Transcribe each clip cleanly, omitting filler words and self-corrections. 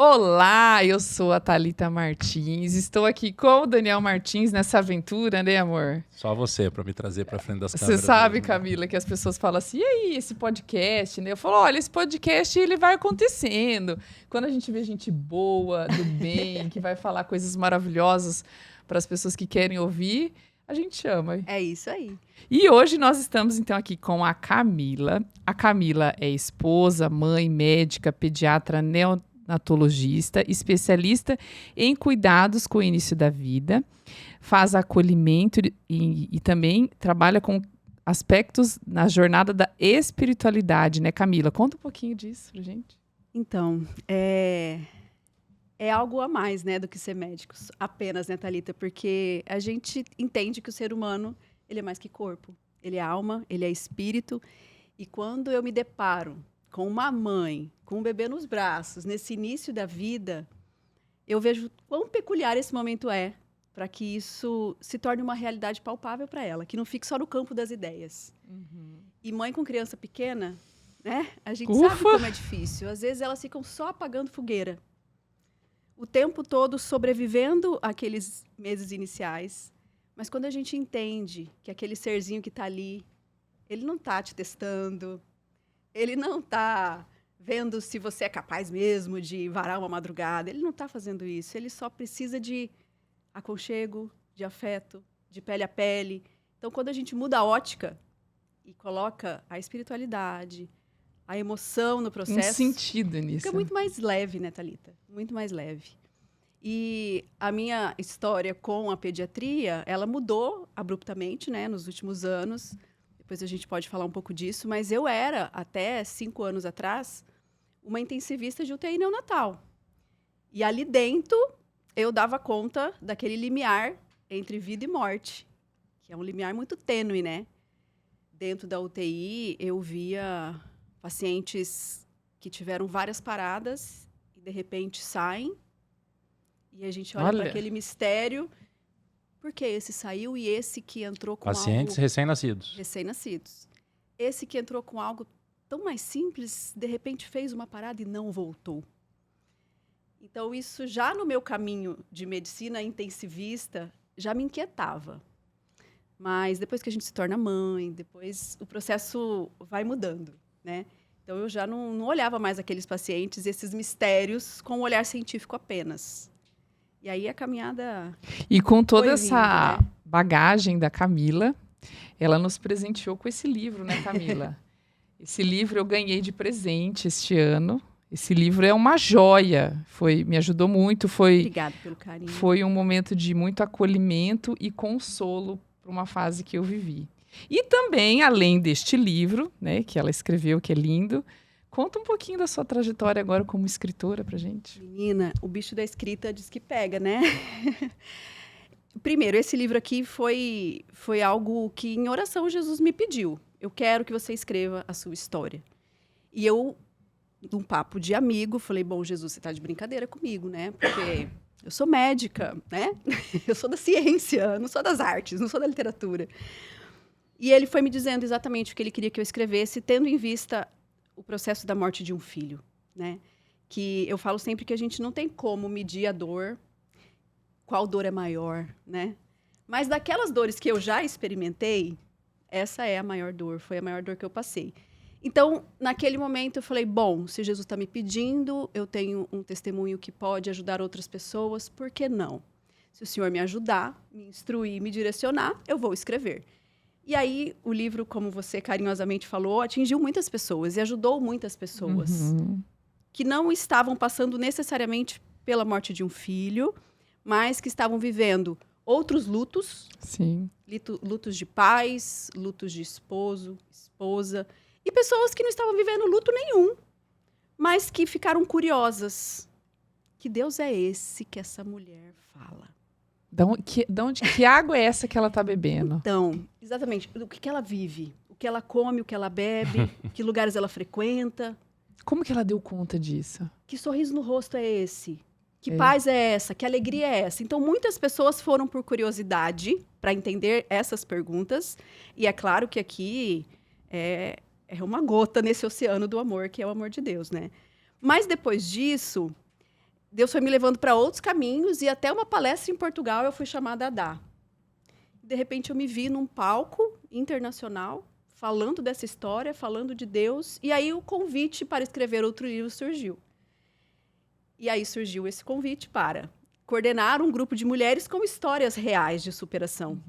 Olá, eu sou a Thalita Martins. Estou aqui com o Daniel Martins nessa aventura, né, amor? Só você para me trazer para frente das Você câmeras. sabe, mesmo, né? Camila, que as pessoas falam assim, e aí, esse podcast, né? Eu falo, olha, esse podcast, ele vai acontecendo. Quando a gente vê gente boa, do bem, que vai falar coisas maravilhosas para as pessoas que querem ouvir, a gente chama. É isso aí. E hoje nós estamos, então, aqui com a Camila. A Camila é esposa, mãe, médica, pediatra, neonatologista, especialista em cuidados com o início da vida, faz acolhimento e também trabalha com aspectos na jornada da espiritualidade, né, Camila? Conta um pouquinho disso pra gente. Então, é algo a mais, né, do que ser médicos, apenas, né, Thalita? Porque a gente entende que o ser humano, ele é mais que corpo. Ele é alma, ele é espírito. E quando eu me deparo com uma mãe, com um bebê nos braços, nesse início da vida, eu vejo quão peculiar esse momento é para que isso se torne uma realidade palpável para ela, que não fique só no campo das ideias. E mãe com criança pequena, né? A gente sabe como é difícil. Às vezes elas ficam só apagando fogueira. O tempo todo sobrevivendo aqueles meses iniciais. Mas quando a gente entende que aquele serzinho que está ali, ele não está te testando, ele não está vendo se você é capaz mesmo de varar uma madrugada, ele não está fazendo isso. Ele só precisa de aconchego, de afeto, de pele a pele. Então, quando a gente muda a ótica e coloca a espiritualidade, a emoção no processo, sentido nisso. fica muito mais leve, né, Thalita? Muito mais leve. E a minha história com a pediatria, ela mudou abruptamente, né, nos últimos anos. Depois a gente pode falar um pouco disso, mas eu era, até 5 anos atrás, uma intensivista de UTI neonatal. E ali dentro, eu dava conta daquele limiar entre vida e morte, que é um limiar muito tênue, né? Dentro da UTI, eu via pacientes que tiveram várias paradas e, de repente, saem. E a gente olha para aquele mistério. Por que esse saiu e esse que entrou com Pacientes algo... recém-nascidos. Recém-nascidos. Esse que entrou com algo tão mais simples, de repente fez uma parada e não voltou. Então, isso já no meu caminho de medicina intensivista já me inquietava. Mas depois que a gente se torna mãe, depois o processo vai mudando, né? Então, eu já não olhava mais aqueles pacientes, esses mistérios, com um olhar científico apenas. E aí a caminhada... E com toda essa vindo, né? bagagem da Camila, ela nos presenteou com esse livro, né, Camila? Esse livro eu ganhei de presente este ano. Esse livro é uma joia. Me ajudou muito. Obrigada pelo carinho. Foi um momento de muito acolhimento e consolo para uma fase que eu vivi. E também, além deste livro, né, que ela escreveu, que é lindo, conta um pouquinho da sua trajetória agora como escritora pra gente. Menina, o bicho da escrita diz que pega, né? Primeiro, esse livro aqui foi algo que, em oração, Jesus me pediu. Eu quero que você escreva a sua história. E eu, num papo de amigo, falei, bom, Jesus, você está de brincadeira comigo, né? Porque eu sou médica, né? Eu sou da ciência, não sou das artes, não sou da literatura. E ele foi me dizendo exatamente o que ele queria que eu escrevesse, tendo em vista o processo da morte de um filho, né? Que eu falo sempre que a gente não tem como medir a dor, qual dor é maior, né? Mas daquelas dores que eu já experimentei, essa é a maior dor, foi a maior dor que eu passei. Então, naquele momento, eu falei, bom, se Jesus está me pedindo, eu tenho um testemunho que pode ajudar outras pessoas, por que não? Se o Senhor me ajudar, me instruir, me direcionar, eu vou escrever. E aí, o livro, como você carinhosamente falou, atingiu muitas pessoas e ajudou muitas pessoas que não estavam passando necessariamente pela morte de um filho, mas que estavam vivendo outros lutos. Sim. Lutos de pais, lutos de esposo, esposa, e pessoas que não estavam vivendo luto nenhum, mas que ficaram curiosas. Que Deus é esse que essa mulher fala? Que água é essa que ela está bebendo? Então, exatamente, o que ela vive, o que ela come, o que ela bebe, que lugares ela frequenta. Como que ela deu conta disso? Que sorriso no rosto é esse? Que paz é essa? Que alegria é essa? Então, muitas pessoas foram por curiosidade para entender essas perguntas. E é claro que aqui é uma gota nesse oceano do amor, que é o amor de Deus, né? Mas depois disso, Deus foi me levando para outros caminhos e até uma palestra em Portugal eu fui chamada a dar. De repente eu me vi num palco internacional falando dessa história, falando de Deus, e aí o convite para escrever outro livro surgiu. E aí surgiu esse convite para coordenar um grupo de mulheres com histórias reais de superação.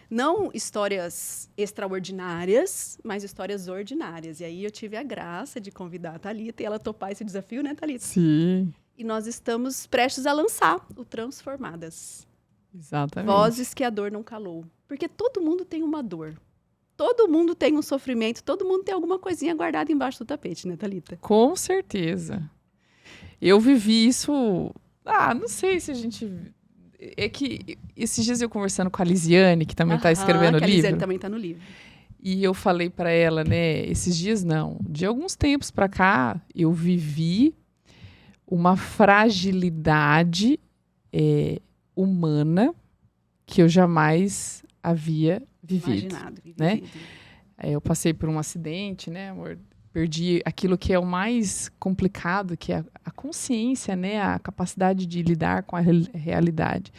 Não histórias extraordinárias, mas histórias ordinárias. E aí eu tive a graça de convidar a Thalita e ela topar esse desafio, né, Thalita? Sim. E nós estamos prestes a lançar o Transformadas. Exatamente. Vozes que a dor não calou. Porque todo mundo tem uma dor. Todo mundo tem um sofrimento. Todo mundo tem alguma coisinha guardada embaixo do tapete, né, Thalita? Com certeza. Eu vivi isso... não sei se a gente... É que esses dias eu conversando com a Lisiane, que também está escrevendo o livro. A Lisiane também está no livro. E eu falei para ela, né, esses dias não, de alguns tempos para cá, eu vivi uma fragilidade humana que eu jamais havia vivido. Né? Eu passei por um acidente, né, amor? Perdi aquilo que é o mais complicado, que é a consciência, né? A capacidade de lidar com a realidade.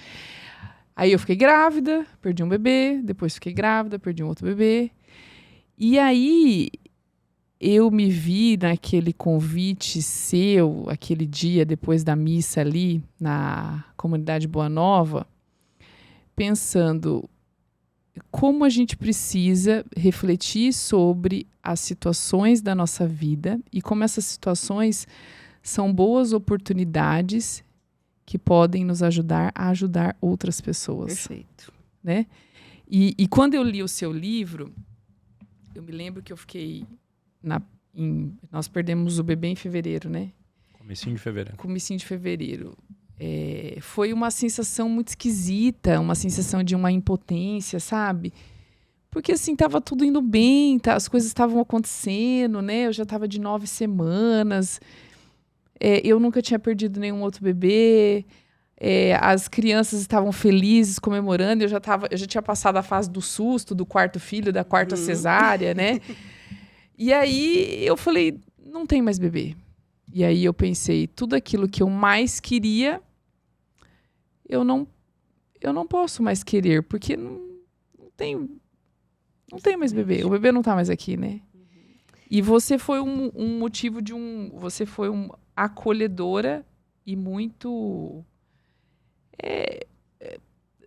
Aí eu fiquei grávida, perdi um bebê, depois fiquei grávida, perdi um outro bebê. E aí eu me vi naquele convite seu, aquele dia depois da missa ali, na comunidade Boa Nova, pensando como a gente precisa refletir sobre as situações da nossa vida e como essas situações são boas oportunidades que podem nos ajudar a ajudar outras pessoas. Perfeito. Né? E quando eu li o seu livro, eu me lembro que eu fiquei... nós perdemos o bebê em fevereiro, né? Comecinho de fevereiro. Foi uma sensação muito esquisita, uma sensação de uma impotência, sabe? Porque, assim, tava tudo indo bem, as coisas estavam acontecendo, né? Eu já tava de 9 semanas, eu nunca tinha perdido nenhum outro bebê, as crianças estavam felizes, comemorando, eu já tinha passado a fase do susto, do quarto filho, da quarta cesárea, né? E aí eu falei, não tem mais bebê. E aí eu pensei, tudo aquilo que eu mais queria, eu não posso mais querer, porque não tem mais bebê. O bebê não tá mais aqui, né? E você foi um motivo de você foi acolhedora e muito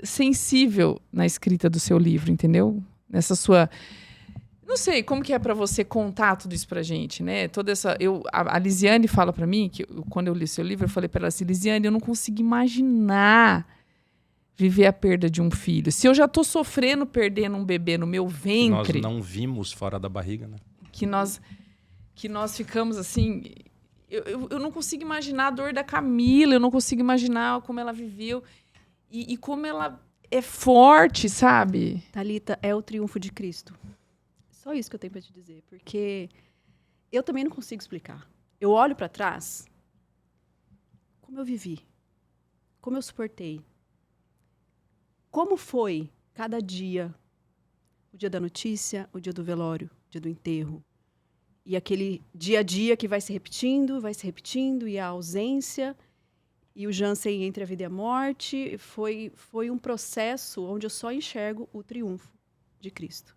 sensível na escrita do seu livro, entendeu? Nessa sua... Não sei, como que é para você contar tudo isso pra gente, né? Toda essa... A Lisiane fala pra mim, que quando eu li o seu livro, eu falei pra ela assim, Lisiane, eu não consigo imaginar viver a perda de um filho. Se eu já tô sofrendo perdendo um bebê no meu ventre... Que nós não vimos fora da barriga, né? Que nós ficamos assim... Eu não consigo imaginar a dor da Camila, eu não consigo imaginar como ela viveu e como ela é forte, sabe? Thalita, é o triunfo de Cristo. Só isso que eu tenho para te dizer, porque eu também não consigo explicar. Eu olho para trás, como eu vivi, como eu suportei, como foi cada dia, o dia da notícia, o dia do velório, o dia do enterro, e aquele dia a dia que vai se repetindo, e a ausência, e o Jansen entre a vida e a morte, foi um processo onde eu só enxergo o triunfo de Cristo.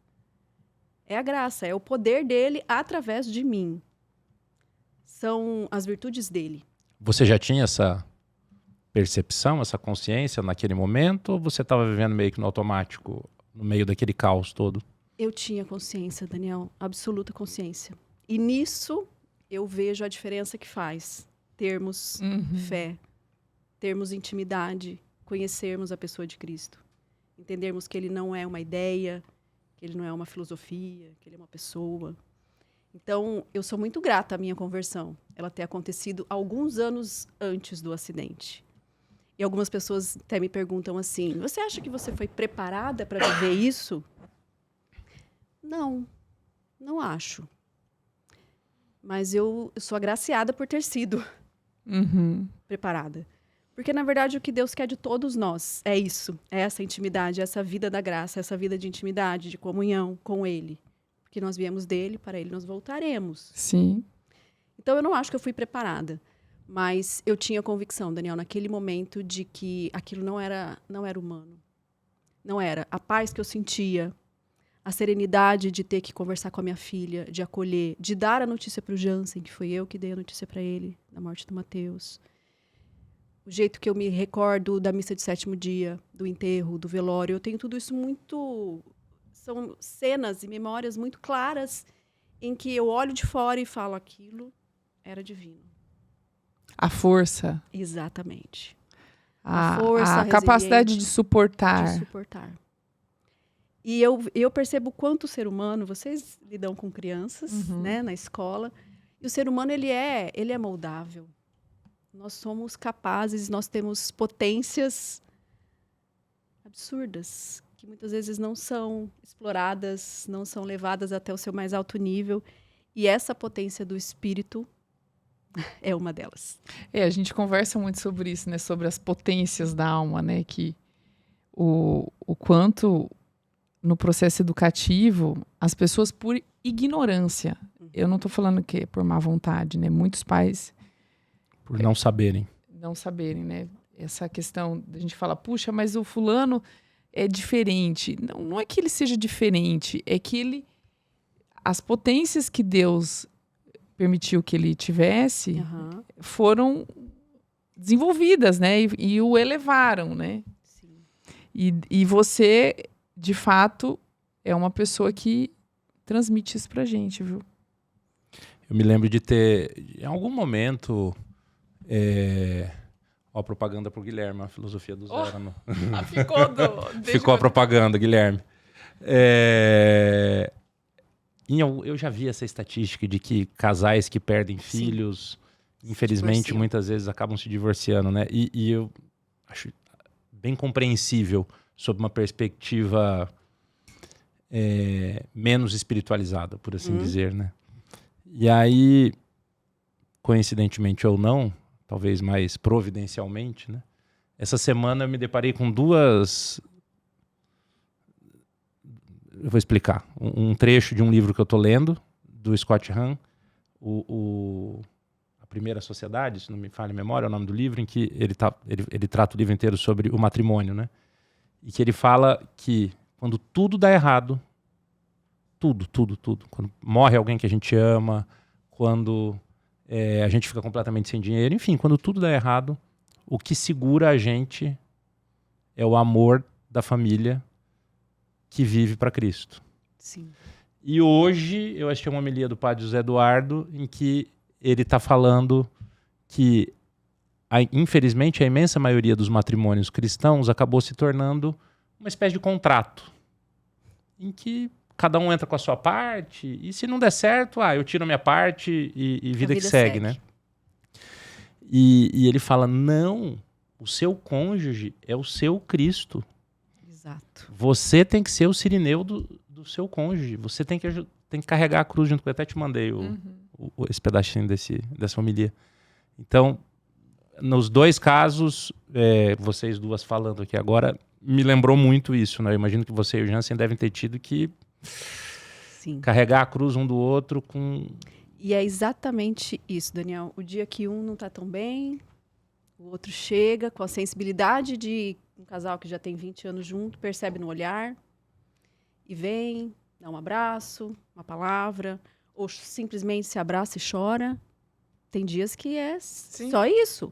É a graça, é o poder dele através de mim. São as virtudes dele. Você já tinha essa percepção, essa consciência naquele momento? Ou você estava vivendo meio que no automático, no meio daquele caos todo? Eu tinha consciência, Daniel, absoluta consciência. E nisso eu vejo a diferença que faz termos fé, termos intimidade, conhecermos a pessoa de Cristo. Entendermos que ele não é uma ideia, que ele não é uma filosofia, que ele é uma pessoa. Então, eu sou muito grata à minha conversão, ela ter acontecido alguns anos antes do acidente. E algumas pessoas até me perguntam assim, você acha que você foi preparada para viver isso? Não, não acho. Mas eu sou agraciada por ter sido preparada. Porque, na verdade, o que Deus quer de todos nós é isso, é essa intimidade, essa vida da graça, essa vida de intimidade, de comunhão com Ele. Porque nós viemos dele, para Ele nós voltaremos. Sim. Então, eu não acho que eu fui preparada. Mas eu tinha convicção, Daniel, naquele momento, de que aquilo não era humano. Não era. A paz que eu sentia, a serenidade de ter que conversar com a minha filha, de acolher, de dar a notícia para o Jansen, que foi eu que dei a notícia para ele, da morte do Mateus. O jeito que eu me recordo da missa de 7º dia, do enterro, do velório. Eu tenho tudo isso muito... São cenas e memórias muito claras em que eu olho de fora e falo, aquilo era divino. A força. Exatamente. A capacidade de suportar. De suportar. E eu percebo quanto o ser humano, vocês lidam com crianças, né, na escola, e o ser humano ele é moldável. Nós somos capazes, nós temos potências absurdas, que muitas vezes não são exploradas, não são levadas até o seu mais alto nível. E essa potência do espírito é uma delas. A gente conversa muito sobre isso, né? Sobre as potências da alma, né? Que o quanto no processo educativo as pessoas, por ignorância, eu não estou falando que é por má vontade, né? Muitos pais... Por não saberem. Não saberem, né? Essa questão, a gente fala, puxa, mas o fulano é diferente. Não é que ele seja diferente, é que as potências que Deus permitiu que ele tivesse foram desenvolvidas, né? E o elevaram, né? Sim. E você, de fato, é uma pessoa que transmite isso pra gente, viu? Eu me lembro de ter, em algum momento... Ó, propaganda pro Guilherme, a filosofia do zero. Ficou a propaganda, Guilherme. Eu já vi essa estatística de que casais que perdem filhos, infelizmente, muitas vezes acabam se divorciando, né? E eu acho bem compreensível sob uma perspectiva menos espiritualizada, por assim dizer, né? E aí, coincidentemente ou não, talvez mais providencialmente, né? Essa semana eu me deparei com duas... Eu vou explicar. Um trecho de um livro que eu estou lendo, do Scott Hahn, A Primeira Sociedade, se não me falha a memória, é o nome do livro, em que ele trata o livro inteiro sobre o matrimônio, né? E que ele fala que quando tudo dá errado, tudo, quando morre alguém que a gente ama, quando... a gente fica completamente sem dinheiro. Enfim, quando tudo dá errado, o que segura a gente é o amor da família que vive para Cristo. Sim. E hoje eu assisti uma homilia do padre José Eduardo em que ele está falando que, infelizmente, a imensa maioria dos matrimônios cristãos acabou se tornando uma espécie de contrato em que cada um entra com a sua parte, e se não der certo, eu tiro a minha parte e vida que segue, né? E ele fala, não, o seu cônjuge é o seu Cristo. Exato. Você tem que ser o sirineu do seu cônjuge, você tem que carregar a cruz junto com ele. Até te mandei esse pedacinho dessa homilia. Então, nos dois casos, vocês duas falando aqui agora, me lembrou muito isso, né? Eu imagino que você e o Jansen devem ter tido que carregar a cruz um do outro com... E é exatamente isso, Daniel. O dia que um não está tão bem, o outro chega com a sensibilidade de um casal que já tem 20 anos junto, percebe no olhar e vem, dá um abraço, uma palavra, ou simplesmente se abraça e chora. Tem dias que é só isso.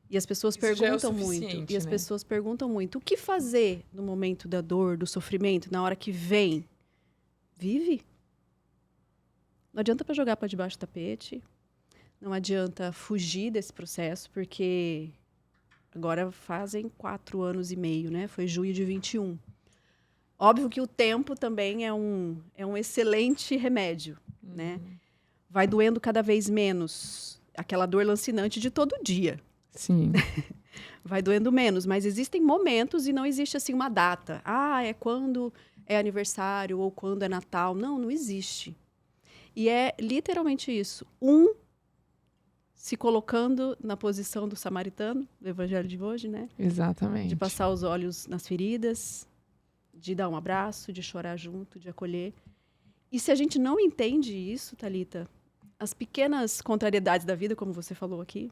E as pessoas perguntam muito. E as pessoas perguntam muito. O que fazer no momento da dor, do sofrimento, na hora que vem? Vive. Não adianta para jogar para debaixo do tapete. Não adianta fugir desse processo, porque agora fazem 4 anos e meio, né? Foi junho de 21. Óbvio que o tempo também é um excelente remédio, né? Vai doendo cada vez menos. Aquela dor lancinante de todo dia. Sim. Vai doendo menos, mas existem momentos e não existe assim uma data. É quando é aniversário ou quando é Natal. Não existe. E é literalmente isso. Se colocando na posição do samaritano, do evangelho de hoje, né? Exatamente. De passar os olhos nas feridas, de dar um abraço, de chorar junto, de acolher. E se a gente não entende isso, Thalita, as pequenas contrariedades da vida, como você falou aqui,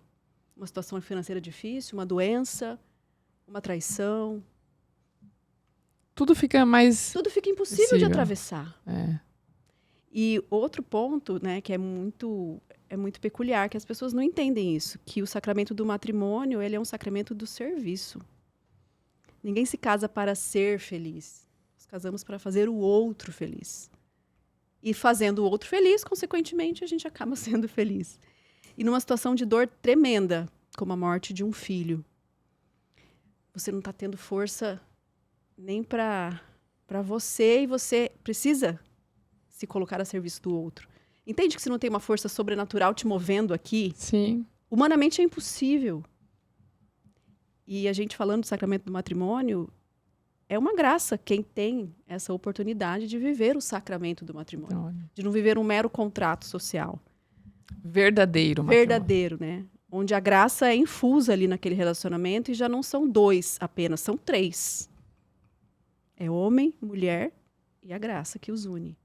uma situação financeira difícil, uma doença, uma traição, Tudo fica mais... tudo fica impossível de Possível. atravessar. É. E outro ponto, né, que é muito peculiar, que as pessoas não entendem isso, que o sacramento do matrimônio, ele é um sacramento do serviço. Ninguém se casa para ser feliz. Nós casamos para fazer o outro feliz. E fazendo o outro feliz, consequentemente, a gente acaba sendo feliz. E numa situação de dor tremenda, como a morte de um filho, você não está tendo força nem para você, e você precisa se colocar a serviço do outro. Entende que se não tem uma força sobrenatural te movendo aqui, Sim. humanamente é impossível. E a gente falando do sacramento do matrimônio, é uma graça quem tem essa oportunidade de viver o sacramento do matrimônio. Então, olha. De não viver um mero contrato social. Verdadeiro matrimônio. Verdadeiro, né? Onde a graça é infusa ali naquele relacionamento e já não são 2 apenas, são 3. É homem, mulher e a graça que os une.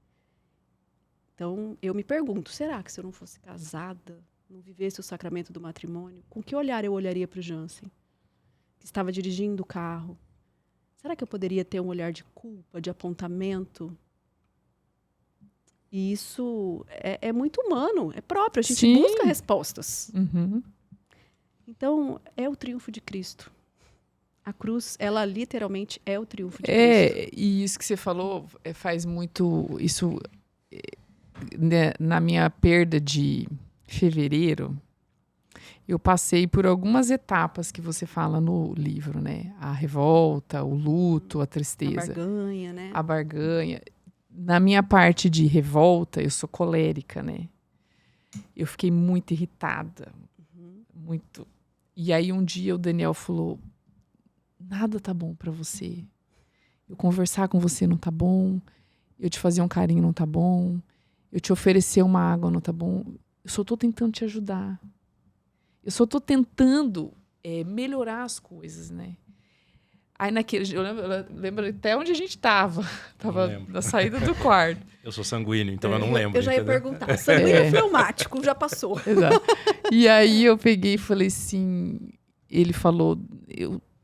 Então, eu me pergunto, será que se eu não fosse casada, não vivesse o sacramento do matrimônio, com que olhar eu olharia para o Jansen? Que estava dirigindo o carro. Será que eu poderia ter um olhar de culpa, de apontamento? E isso é muito humano, é próprio. A gente Sim. busca respostas. Uhum. Então, é o triunfo de Cristo. A cruz, ela literalmente é o triunfo de Cristo. E isso que você falou faz muito... Isso, né, na minha perda de fevereiro, eu passei por algumas etapas que você fala no livro, né? A revolta, o luto, a A tristeza, barganha, né? a barganha. Na minha parte de revolta, eu sou colérica, né? Eu fiquei muito irritada, muito. E aí um dia o Daniel falou: nada tá bom pra você. Eu conversar com você não tá bom. Eu te fazer um carinho não tá bom. Eu te oferecer uma água não tá bom. Eu só tô tentando te ajudar. Eu só tô tentando melhorar as coisas, né? Aí eu lembro até onde a gente tava. Tava lembro. na saída do quarto. Eu sou sanguíneo, então eu não lembro. Eu já ia entendeu? perguntar. Sanguíneo fleumático, já passou. Exato. E aí eu peguei e falei assim... Ele falou,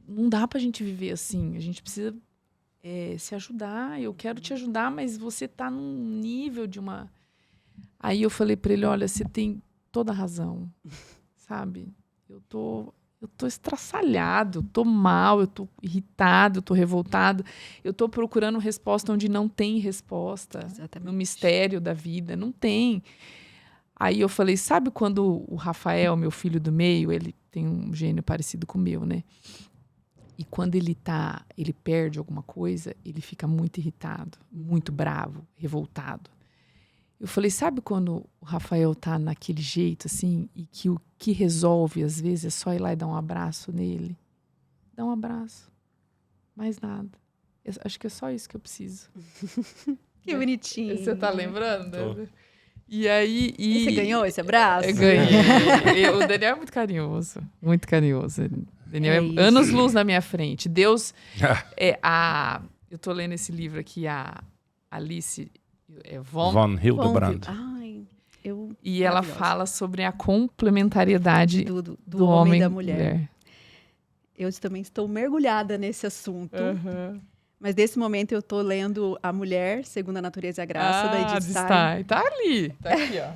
não dá pra gente viver assim. A gente precisa se ajudar. Eu quero te ajudar, mas você tá num nível de uma... Aí eu falei pra ele, olha, você tem toda a razão. Sabe? Eu tô estraçalhado, eu tô mal, eu tô irritado, eu tô revoltado. Eu tô procurando resposta onde não tem resposta. Exatamente. No mistério da vida, não tem. Aí eu falei, sabe quando o Rafael, meu filho do meio, ele tem um gênio parecido com o meu, né? E quando ele perde alguma coisa, ele fica muito irritado, muito bravo, revoltado. Eu falei, sabe quando o Rafael tá naquele jeito, assim, e que o que resolve, às vezes, é só ir lá e dar um abraço nele? Dá um abraço. Mais nada. Acho que é só isso que eu preciso. Que bonitinho. Você tá lembrando? Tô. E aí... E você ganhou esse abraço? Eu ganhei. O Daniel é muito carinhoso. Muito carinhoso. O Daniel É isso. anos-luz na minha frente. Deus... Eu tô lendo esse livro aqui, a Alice Von Hildebrand. Ai, e ela maravilhosa. fala sobre a complementariedade do homem e da mulher. Eu também estou mergulhada nesse assunto. Uhum. Mas nesse momento eu estou lendo A Mulher, Segundo a Natureza e a Graça, da Edith Stein. Stein. Tá ali. Tá aqui, ó.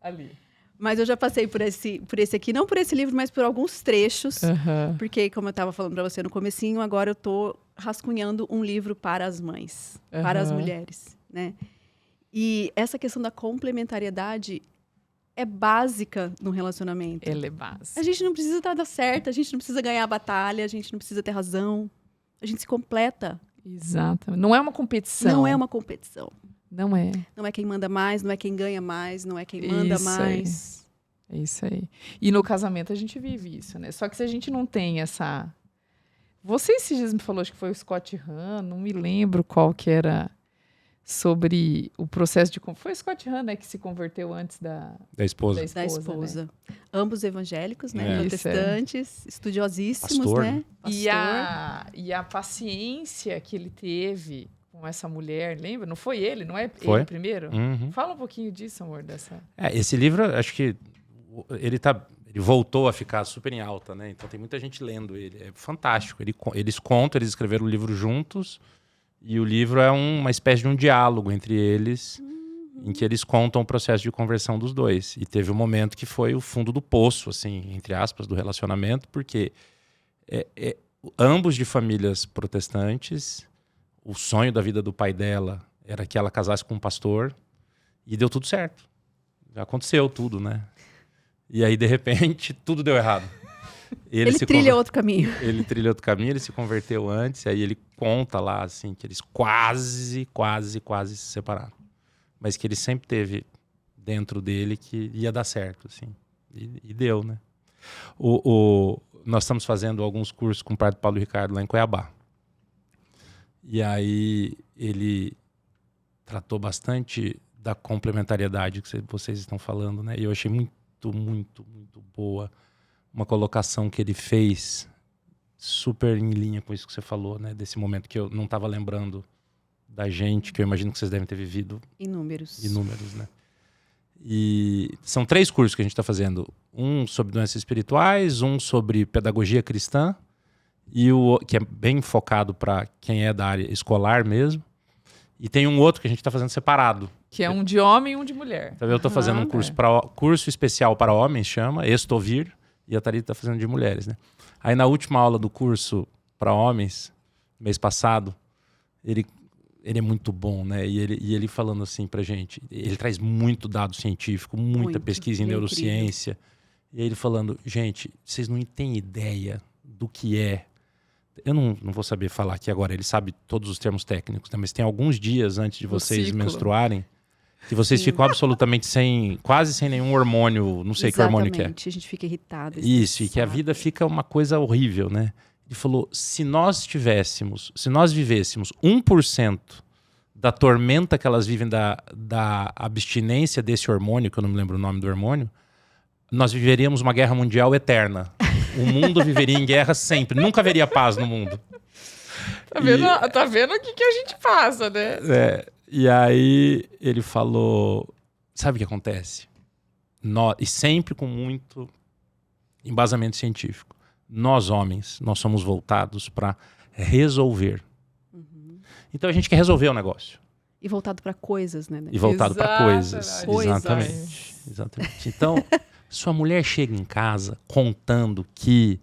Ali. Mas eu já passei por esse aqui, não por esse livro, mas por alguns trechos. Uhum. Porque, como eu estava falando para você no comecinho, agora eu estou rascunhando um livro para as mães, para as mulheres, né? E essa questão da complementariedade é básica no relacionamento. Ela é base. A gente não precisa estar certa, a gente não precisa ganhar a batalha, a gente não precisa ter razão. A gente se completa. Exato. Não é uma competição. Não é uma competição. Não é. Não é quem manda mais, não é quem ganha mais, não é quem manda Isso mais. É isso aí. E no casamento a gente vive isso, né? Só que se a gente não tem essa... Você esses dias me falou, acho que foi o Scott Hahn, não me lembro qual que era, sobre o processo de... Foi o Scott Hahn, né, que se converteu antes da esposa. Da esposa. Né? Ambos evangélicos, né? É. Protestantes, estudiosíssimos, Pastor, né? né? E a paciência que ele teve com essa mulher, lembra? Não foi ele, não é Foi. ele primeiro? Uhum. Fala um pouquinho disso, amor, dessa... Esse livro, acho que ele voltou a ficar super em alta, né? Então tem muita gente lendo ele. É fantástico. Eles escreveram o livro juntos, e o livro é uma espécie de um diálogo entre eles, em que eles contam o processo de conversão dos dois. E teve um momento que foi o fundo do poço, assim, entre aspas, do relacionamento, porque ambos de famílias protestantes, o sonho da vida do pai dela era que ela casasse com um pastor, e deu tudo certo. Já aconteceu tudo, né? E aí, de repente, tudo deu errado. Ele trilha outro caminho. Ele trilha outro caminho, ele se converteu antes, aí ele conta lá, assim, que eles quase se separaram. Mas que ele sempre teve dentro dele que ia dar certo, assim. E deu, né? Nós estamos fazendo alguns cursos com o padre Paulo Ricardo lá em Cuiabá. E aí ele tratou bastante da complementariedade que vocês estão falando, né? E eu achei muito boa uma colocação que ele fez, super em linha com isso que você falou, né? Desse momento que eu não estava lembrando da gente, que eu imagino que vocês devem ter vivido. Inúmeros, né? E são 3 cursos que a gente está fazendo. Um sobre doenças espirituais, um sobre pedagogia cristã, e que é bem focado para quem é da área escolar mesmo. E tem um outro que a gente está fazendo separado. Que é um de homem e um de mulher. Então, eu estou fazendo um curso especial para homens, chama Estovir, e a Thalita está fazendo de mulheres, né? Aí na última aula do curso para homens, mês passado, ele é muito bom, né? E ele falando assim pra gente, ele traz muito dado científico, muita pesquisa em neurociência. E aí ele falando, gente, vocês não têm ideia do que é. Eu não vou saber falar aqui agora, ele sabe todos os termos técnicos, né? Mas tem alguns dias antes de vocês menstruarem, que vocês ficam absolutamente quase sem nenhum hormônio, não sei que hormônio que é. Exatamente, a gente fica irritado. Isso, e que a vida fica uma coisa horrível, né? Ele falou, se nós vivêssemos 1% da tormenta que elas vivem da abstinência desse hormônio, que eu não me lembro o nome do hormônio, nós viveríamos uma guerra mundial eterna. O mundo viveria em guerra sempre. Nunca haveria paz no mundo. Tá vendo o que a gente passa, né? E aí ele falou, sabe o que acontece? E sempre com muito embasamento científico. Nós, homens, nós somos voltados para resolver. Então a gente quer resolver o negócio. E voltado para coisas, né? E voltado para coisas. Exatamente. Então, sua mulher chega em casa contando que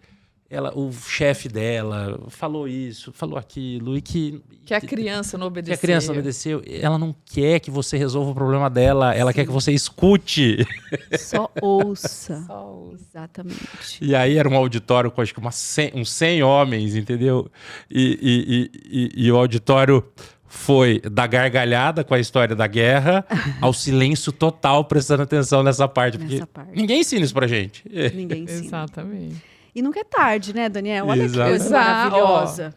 o chefe dela falou isso, falou aquilo, e que a criança não obedeceu. Que a criança não obedeceu. Ela não quer que você resolva o problema dela, ela quer que você escute. Só ouça. Exatamente. E aí era um auditório com acho que uns 100 homens, entendeu? E o auditório foi da gargalhada com a história da guerra ao silêncio total prestando atenção nessa parte. Porque ninguém ensina isso pra gente. Ninguém ensina. Exatamente. E nunca é tarde, né, Daniel? Olha que coisa maravilhosa.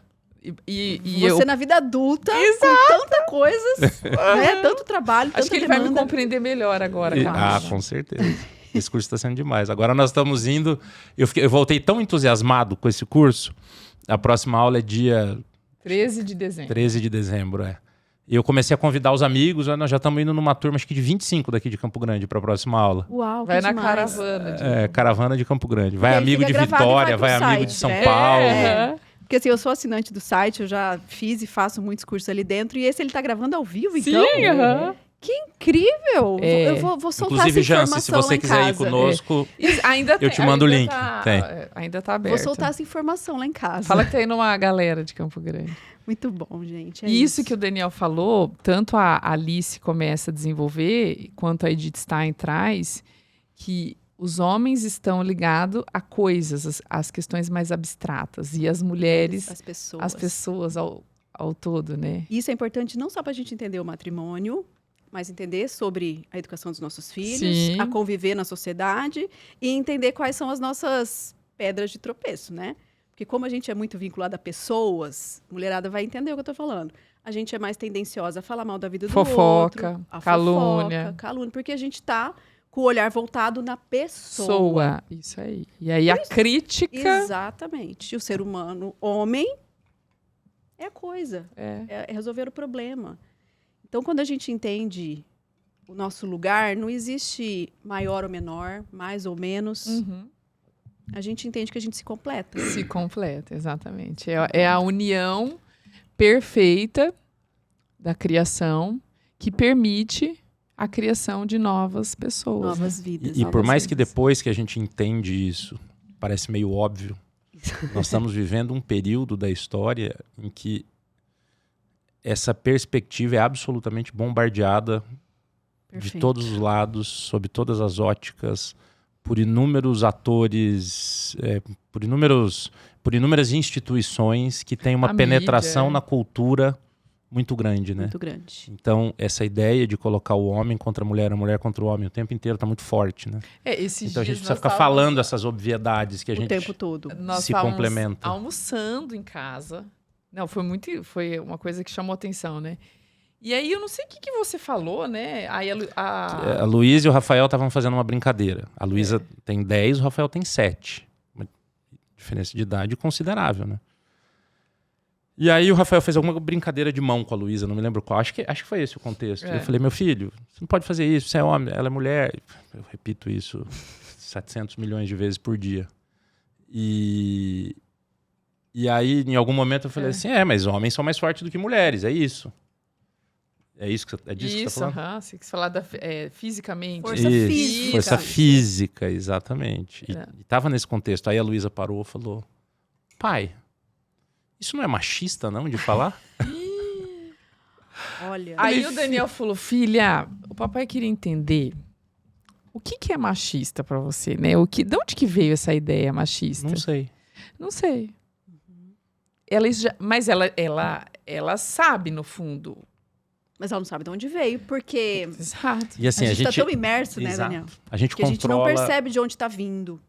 Você na vida adulta, com tanta coisa, né? Tanto trabalho, tanta Acho que ele demanda. vai me compreender melhor agora. Com certeza. Esse curso está sendo demais. Agora nós estamos indo... Eu voltei tão entusiasmado com esse curso. A próxima aula é dia... 13 de dezembro. 13 de dezembro, E eu comecei a convidar os amigos. Nós já estamos indo numa turma, acho que de 25 daqui de Campo Grande para a próxima aula. Uau, vai na demais. Caravana. Caravana de Campo Grande. Vai amigo de Vitória, vai amigo de São Paulo. Porque assim, eu sou assinante do site, eu já fiz e faço muitos cursos ali dentro. E esse ele tá gravando ao vivo, então? Sim, Que incrível! Eu vou soltar inclusive, essa informação Jance, se você quiser ir conosco, eu te mando o link. Ainda tá aberto. Vou soltar essa informação lá em casa. Fala que tem numa galera de Campo Grande. Muito bom, gente. Isso que o Daniel falou, tanto a Alice começa a desenvolver, quanto a Edith Stein traz, que os homens estão ligados a coisas, as questões mais abstratas, e as mulheres, as pessoas ao todo, né? Isso é importante não só para a gente entender o matrimônio, mas entender sobre a educação dos nossos filhos, Sim. a conviver na sociedade e entender quais são as nossas pedras de tropeço, né? Porque como a gente é muito vinculado a pessoas, a mulherada vai entender o que eu tô falando. A gente é mais tendenciosa a falar mal da vida do outro. Calúnia. Porque a gente tá com o olhar voltado na pessoa. Isso aí. E aí a crítica... Exatamente. E o ser humano, homem, é a coisa. É. É resolver o problema. Então, quando a gente entende o nosso lugar, não existe maior ou menor, mais ou menos. Uhum. A gente entende que a gente se completa. Se completa, exatamente. É a união perfeita da criação que permite a criação de novas pessoas. Novas vidas. E por novas mais que vidas. depois que a gente entende isso, parece meio óbvio, nós estamos vivendo um período da história em que essa perspectiva é absolutamente bombardeada de Perfeito. todos os lados, sob todas as óticas, por inúmeros atores, por inúmeras instituições que têm uma A penetração mídia, na cultura muito grande, né? Muito grande. Então, essa ideia de colocar o homem contra a mulher contra o homem o tempo inteiro está muito forte, né? Esses Então a gente dias precisa nós ficar estávamos- falando essas obviedades que a O gente tempo todo. Nós se estávamos complementa. almoçando em casa. Não, foi uma coisa que chamou atenção, né? E aí eu não sei o que você falou, né? Aí A Luísa e o Rafael estavam fazendo uma brincadeira. A Luísa tem 10, o Rafael tem 7. Uma diferença de idade considerável, né? E aí o Rafael fez alguma brincadeira de mão com a Luísa, não me lembro qual. Acho que foi esse o contexto. É. Eu falei, meu filho, você não pode fazer isso, você é homem, ela é mulher. Eu repito isso 700 milhões de vezes por dia. E aí, em algum momento, eu falei assim, mas homens são mais fortes do que mulheres, é isso. É isso que é disso que você tá falando? você quis falar fisicamente. Força Isso, física. Força física, exatamente. É. E tava nesse contexto. Aí a Luísa parou e falou, pai, isso não é machista não, de falar? Olha. Aí o Daniel falou, filha, o papai queria entender o que é machista pra você, né? De onde que veio essa ideia machista? Não sei. Não sei. Mas ela sabe, no fundo. Mas ela não sabe de onde veio, porque Exato. E assim, a gente tá tão imerso, né, Exato. Daniel? A gente Que a gente não controla, percebe de onde tá vindo.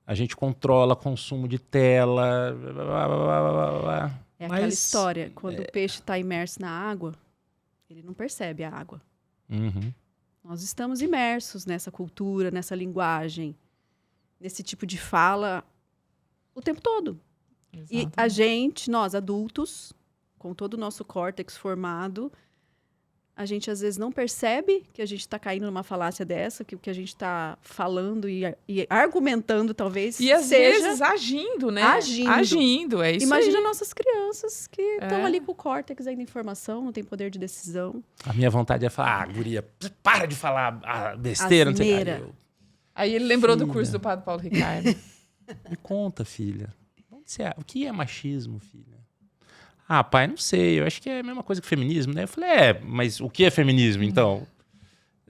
a gente controla consumo de tela. É aquela Mas- história. Quando o peixe está imerso na água, ele não percebe a água. Uhum. Nós estamos imersos nessa cultura, nessa linguagem, nesse tipo de fala o tempo todo. E Exato. a gente, nós adultos, com todo o nosso córtex formado, a gente às vezes não percebe que a gente está caindo numa falácia dessa, que o que a gente está falando e argumentando talvez E às seja... vezes agindo, né? Agindo. É isso Imagina aí. nossas crianças que estão É. ali com o córtex aí da informação, não tem poder de decisão. A minha vontade é falar, guria, para de falar besteira. Não sei. Asneira. Aí eu, Aí ele lembrou do Filha. curso do Padre Paulo Ricardo. me conta, filha. O que é machismo, filha? Ah, pai, não sei. Eu acho que é a mesma coisa que feminismo, né? Eu falei, mas o que é feminismo, então?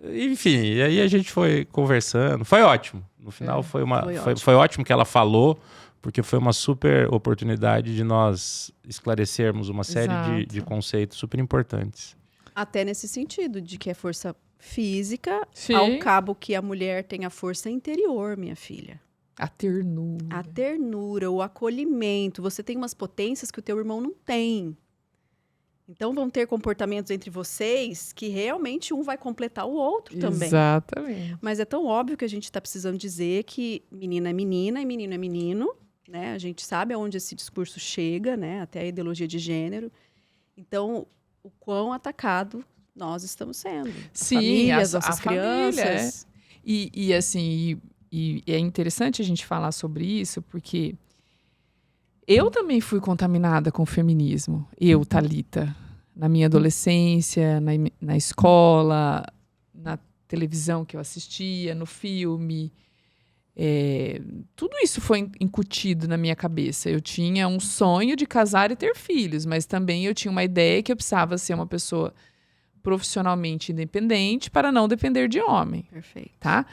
Enfim, e aí a gente foi conversando. Foi ótimo. No final Foi foi ótimo que ela falou, porque foi uma super oportunidade de nós esclarecermos uma série Exato. de conceitos super importantes. Até nesse sentido, de que é força física, Sim. ao cabo que a mulher tem a força interior, minha filha. A ternura. A ternura, o acolhimento. Você tem umas potências que o teu irmão não tem. Então vão ter comportamentos entre vocês que realmente um vai completar o outro também. Exatamente. Mas é tão óbvio que a gente está precisando dizer que menina é menina e menino é menino, né? A gente sabe aonde esse discurso chega, né? Até a ideologia de gênero. Então, o quão atacado nós estamos sendo. Sim, Famílias, a nossas família, crianças. E assim, e é interessante a gente falar sobre isso, porque eu também fui contaminada com o feminismo. Eu, Thalita, na minha adolescência, na escola, na televisão que eu assistia, no filme. Tudo isso foi incutido na minha cabeça. Eu tinha um sonho de casar e ter filhos, mas também eu tinha uma ideia que eu precisava ser uma pessoa profissionalmente independente para não depender de homem, Perfeito. tá?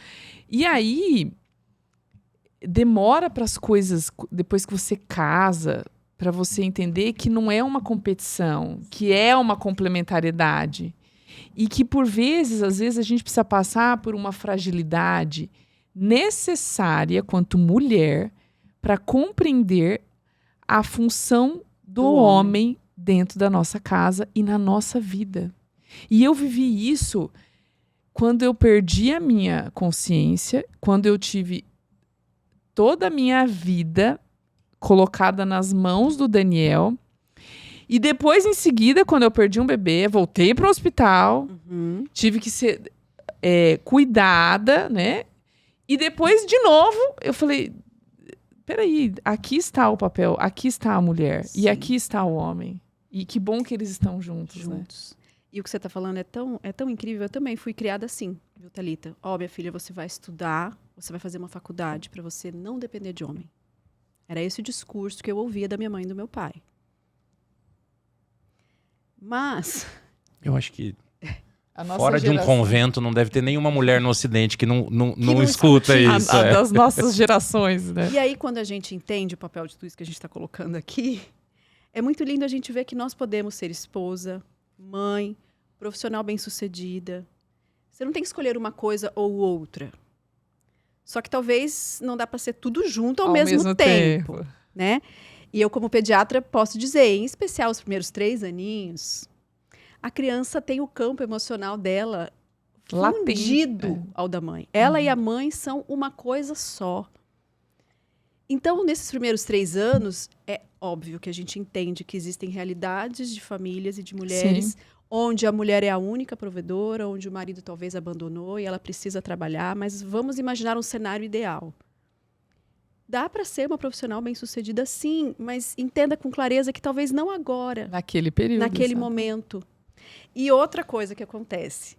E aí demora para as coisas, depois que você casa, para você entender que não é uma competição, que é uma complementariedade e que por vezes, às vezes a gente precisa passar por uma fragilidade necessária quanto mulher para compreender a função do homem dentro da nossa casa e na nossa vida. E eu vivi isso quando eu perdi a minha consciência, quando eu tive toda a minha vida colocada nas mãos do Daniel E depois, em seguida, quando eu perdi um bebê, voltei para o hospital, tive que ser cuidada, né? E depois, de novo, eu falei, peraí, aqui está o papel, aqui está a mulher, Sim. e aqui está o homem. E que bom que eles estão juntos, né? E o que você está falando é tão incrível. Eu também fui criada assim, viu, Thalita? Minha filha, você vai estudar, você vai fazer uma faculdade para você não depender de homem. Era esse o discurso que eu ouvia da minha mãe e do meu pai. Mas... Eu acho que A nossa fora de um geração. convento não deve ter nenhuma mulher no Ocidente que não escuta isso. A das nossas gerações, né? E aí, quando a gente entende o papel de tudo isso que a gente está colocando aqui, é muito lindo a gente ver que nós podemos ser esposa, mãe, profissional bem-sucedida. Você não tem que escolher uma coisa ou outra. Só que talvez não dá para ser tudo junto ao mesmo tempo, né? E eu, como pediatra, posso dizer, em especial os primeiros 3 aninhos, a criança tem o campo emocional dela fundido ao da mãe. Ela e a mãe são uma coisa só. Então, nesses primeiros 3 anos, é óbvio que a gente entende que existem realidades de famílias e de mulheres onde a mulher é a única provedora, onde o marido talvez abandonou e ela precisa trabalhar, mas vamos imaginar um cenário ideal. Dá para ser uma profissional bem-sucedida, sim, mas entenda com clareza que talvez não agora. Naquele período. Naquele momento. E outra coisa que acontece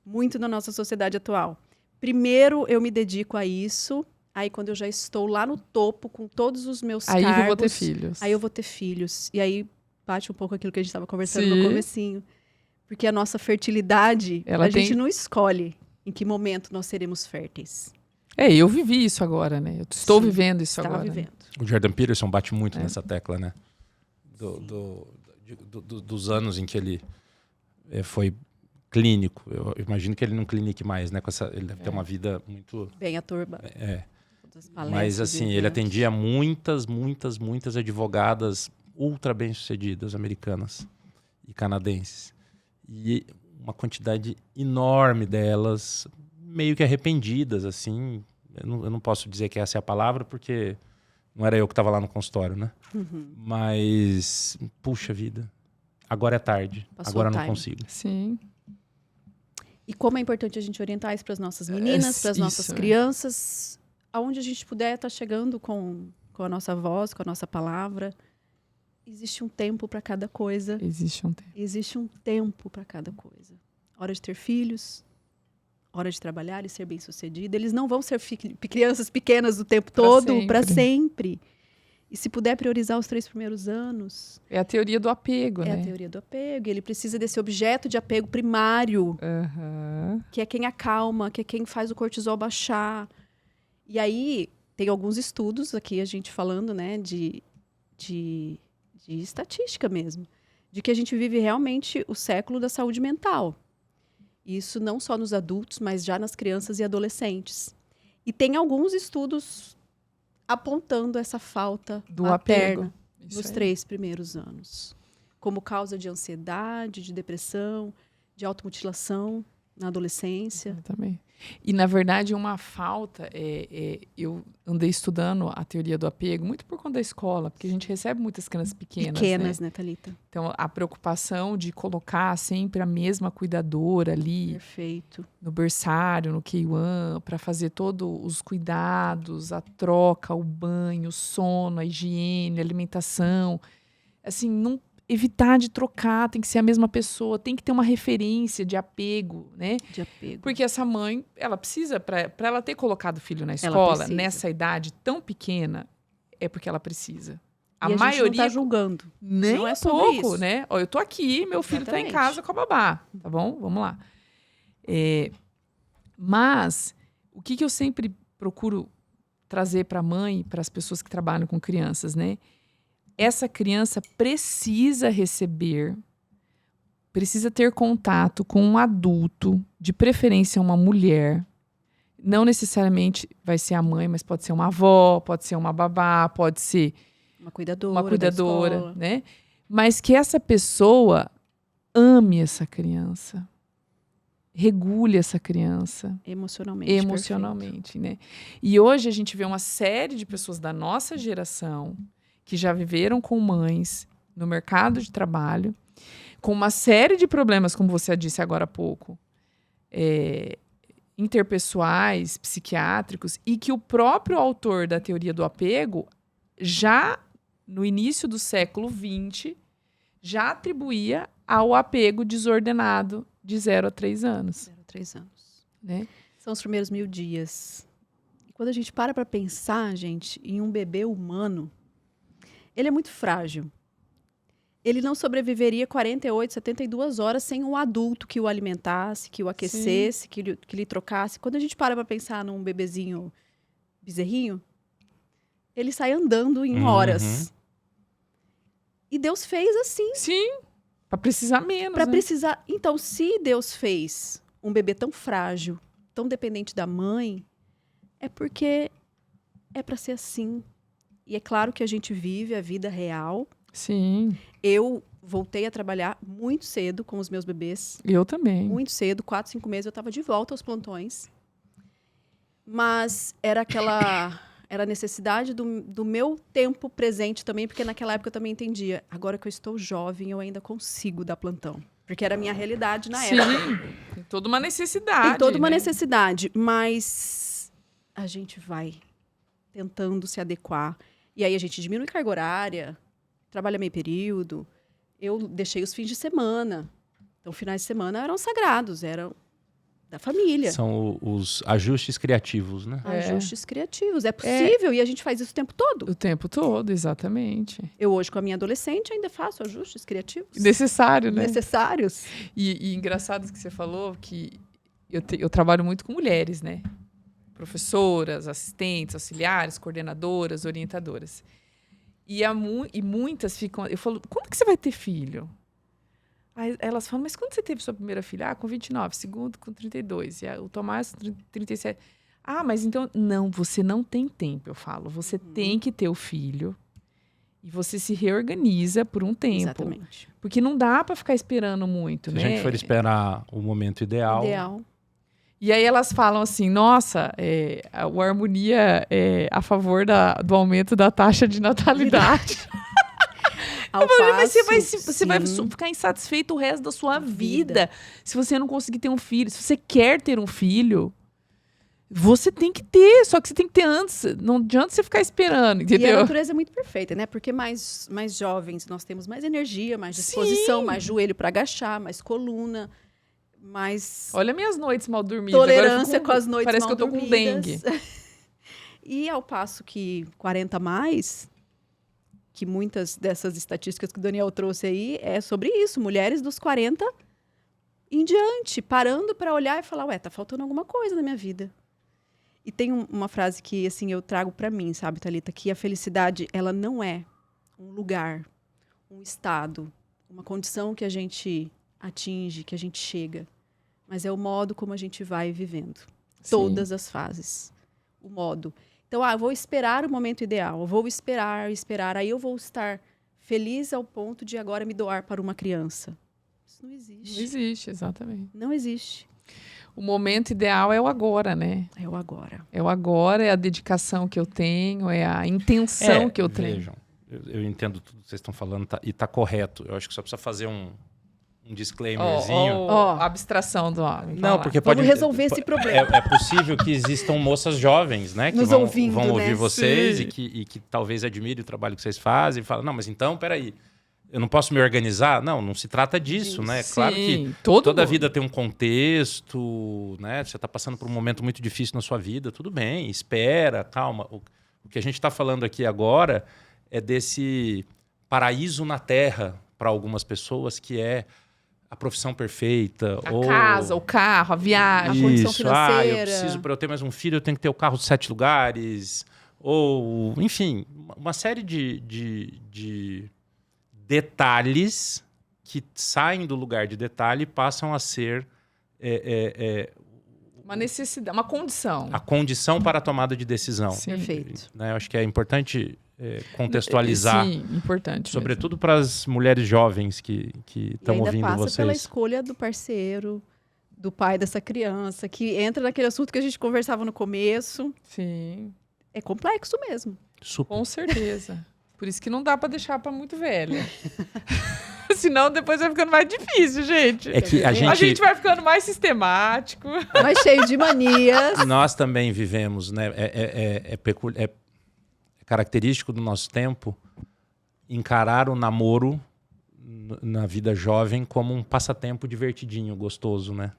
muito na nossa sociedade atual. Primeiro eu me dedico a isso, aí quando eu já estou lá no topo com todos os meus cargos... Aí eu vou ter filhos. Aí eu vou ter filhos. E aí bate um pouco aquilo que a gente estava conversando no comecinho. Porque a nossa fertilidade, gente não escolhe em que momento nós seremos férteis. Eu vivi isso agora, né? Eu estou vivendo isso agora. Vivendo. Né? O Jordan Peterson bate muito nessa tecla, né? Dos anos em que ele foi clínico. Eu imagino que ele não clinique mais, né? Ele deve ter uma vida muito... Bem aturbada. Mas, assim, ele atendia muitas advogadas ultra bem-sucedidas americanas e canadenses. E uma quantidade enorme delas meio que arrependidas, assim. Eu não posso dizer que essa é a palavra, porque não era eu que estava lá no consultório, né? Mas, puxa vida, agora é tarde, agora não consigo. Sim. E como é importante a gente orientar isso para as nossas meninas, para as nossas crianças, aonde a gente puder estar chegando com a nossa voz, com a nossa palavra. Existe um tempo para cada coisa. Existe um tempo para cada coisa. Hora de ter filhos, hora de trabalhar e ser bem-sucedida. Eles não vão ser crianças pequenas o tempo todo, para sempre. E se puder priorizar os 3 primeiros anos... É a teoria do apego, né? É a teoria do apego. Ele precisa desse objeto de apego primário, que é quem acalma, que é quem faz o cortisol baixar. E aí, tem alguns estudos aqui, a gente falando, né, de estatística mesmo, de que a gente vive realmente o século da saúde mental. Isso não só nos adultos, mas já nas crianças e adolescentes. E tem alguns estudos apontando essa falta do materna apego nos 3 primeiros anos, como causa de ansiedade, de depressão, de automutilação na adolescência. Também. E, na verdade, uma falta... eu andei estudando a teoria do apego muito por conta da escola, porque a gente recebe muitas crianças pequenas, né, Thalita? Então, a preocupação de colocar sempre a mesma cuidadora ali... Perfeito. No berçário, no K1, para fazer todos os cuidados, a troca, o banho, o sono, a higiene, a alimentação. Assim, não... Evitar de trocar, tem que ser a mesma pessoa, tem que ter uma referência de apego, né? De apego. Porque essa mãe, ela precisa, para ela ter colocado o filho na escola, nessa idade tão pequena, é porque ela precisa. A maioria não tá julgando. Nem não é pouco, isso. Né? Eu tô aqui, meu filho tá em casa com a babá, tá bom? Vamos lá. Mas, o que eu sempre procuro trazer para a mãe, para as pessoas que trabalham com crianças, né? Essa criança precisa receber, precisa ter contato com um adulto, de preferência uma mulher. Não necessariamente vai ser a mãe, mas pode ser uma avó, pode ser uma babá, pode ser uma cuidadora, né? Mas que essa pessoa ame essa criança, regule essa criança emocionalmente, né? E hoje a gente vê uma série de pessoas da nossa geração que já viveram com mães no mercado de trabalho, com uma série de problemas, como você disse agora há pouco, interpessoais, psiquiátricos, e que o próprio autor da teoria do apego, já no início do século XX, já atribuía ao apego desordenado de 0 a 3 anos. 0 a 3 anos. Né? São os primeiros 1000 dias. E quando a gente para pensar, gente, em um bebê humano, ele é muito frágil. Ele não sobreviveria 48, 72 horas sem um adulto que o alimentasse, que o aquecesse, que lhe trocasse. Quando a gente para pensar num bebezinho bezerrinho, ele sai andando em horas. E Deus fez assim. Sim, para precisar menos. Para né? precisar. Então, se Deus fez um bebê tão frágil, tão dependente da mãe, é porque é para ser assim. E é claro que a gente vive a vida real. Sim, Eu voltei a trabalhar muito cedo com os meus bebês. eu também. Muito cedo, 4, 5 meses, eu estava de volta aos plantões. Mas era a necessidade do meu tempo presente também, porque naquela época eu também entendia. Agora que eu estou jovem, eu ainda consigo dar plantão. Porque era a minha realidade na época. Sim, tem toda uma necessidade. Tem toda uma né? necessidade, mas a gente vai tentando se adequar. E aí a gente diminui carga horária, trabalha meio período. Eu deixei os fins de semana. Então, finais de semana eram sagrados, eram da família. São os ajustes criativos, né? Ajustes criativos. É possível e a gente faz isso o tempo todo. O tempo todo, exatamente. Eu hoje, com a minha adolescente, ainda faço ajustes criativos. Necessário, né? Necessários. E engraçado que você falou que eu trabalho muito com mulheres, né? Professoras, assistentes, auxiliares, coordenadoras, orientadoras. E muitas ficam... Eu falo, quando que você vai ter filho? Aí elas falam, mas quando você teve sua primeira filha? Ah, com 29, segundo com 32, e o Tomás 37. Ah, mas então... Não, você não tem tempo, eu falo. Você tem que ter o filho e você se reorganiza por um tempo. Exatamente. Porque não dá para ficar esperando muito, Se né? a gente for esperar o momento ideal. E aí elas falam assim, nossa, o Harmonia é a favor do aumento da taxa de natalidade. Ao Mas passo, você vai ficar insatisfeito o resto da sua vida se você não conseguir ter um filho. Se você quer ter um filho, você tem que ter. Só que você tem que ter antes. Não adianta você ficar esperando, entendeu? E a natureza é muito perfeita, né? Porque mais jovens nós temos mais energia, mais disposição, Sim. mais joelho para agachar, mais coluna, mais Olha minhas noites mal dormidas. tolerância Agora com as noites parece mal que eu tô com dormidas. dengue. E ao passo que 40 mais, que muitas dessas estatísticas que o Daniel trouxe aí é sobre isso, mulheres dos 40 em diante, parando para olhar e falar, ué, tá faltando alguma coisa na minha vida. E tem uma frase que assim eu trago para mim, sabe, Thalita, que a felicidade ela não é um lugar, um estado, uma condição que a gente atinge, que a gente chega, mas é o modo como a gente vai vivendo. Todas as fases. O modo. Então, eu vou esperar o momento ideal, eu vou esperar, aí eu vou estar feliz ao ponto de agora me doar para uma criança. Isso não existe. Não existe, exatamente. Não existe. O momento ideal é o agora, né? É o agora. É o agora, é a dedicação que eu tenho, é a intenção que eu tenho. Vejam, eu entendo tudo que vocês estão falando e tá correto. Eu acho que só precisa fazer um disclaimerzinho. A abstração do homem. Não, porque Vamos resolver esse problema. É possível que existam moças jovens, né? Que Nos vão ouvindo, né? ouvir vocês Sim. e que talvez admirem o trabalho que vocês fazem e falam, não, mas então, peraí, eu não posso me organizar? Não se trata disso, né? Sim, Claro que toda vida tem um contexto, né? Você está passando por um momento muito difícil na sua vida, tudo bem, espera, calma. O que a gente está falando aqui agora é desse paraíso na Terra para algumas pessoas, que é a profissão perfeita. A casa, o carro, a viagem. A condição Isso, financeira. eu preciso, para eu ter mais um filho, eu tenho que ter o carro de 7 lugares. Ou, enfim, uma série de detalhes que saem do lugar de detalhe e passam a ser Uma necessidade, uma condição. a condição para a tomada de decisão. Sim. Perfeito. Né? Eu acho que é importante contextualizar, Sim, importante. sobretudo para as mulheres jovens que estão ouvindo E ainda passa pela vocês. escolha do parceiro, do pai dessa criança, que entra naquele assunto que a gente conversava no começo. Sim, É complexo mesmo. Super. com certeza. Por isso que não dá pra deixar pra muito velha. Senão depois vai ficando mais difícil, gente. É que a A gente vai ficando mais sistemático. Mais cheio de manias. Nós também vivemos, né? É característico do nosso tempo encarar o namoro na vida jovem como um passatempo divertidinho, gostoso, né?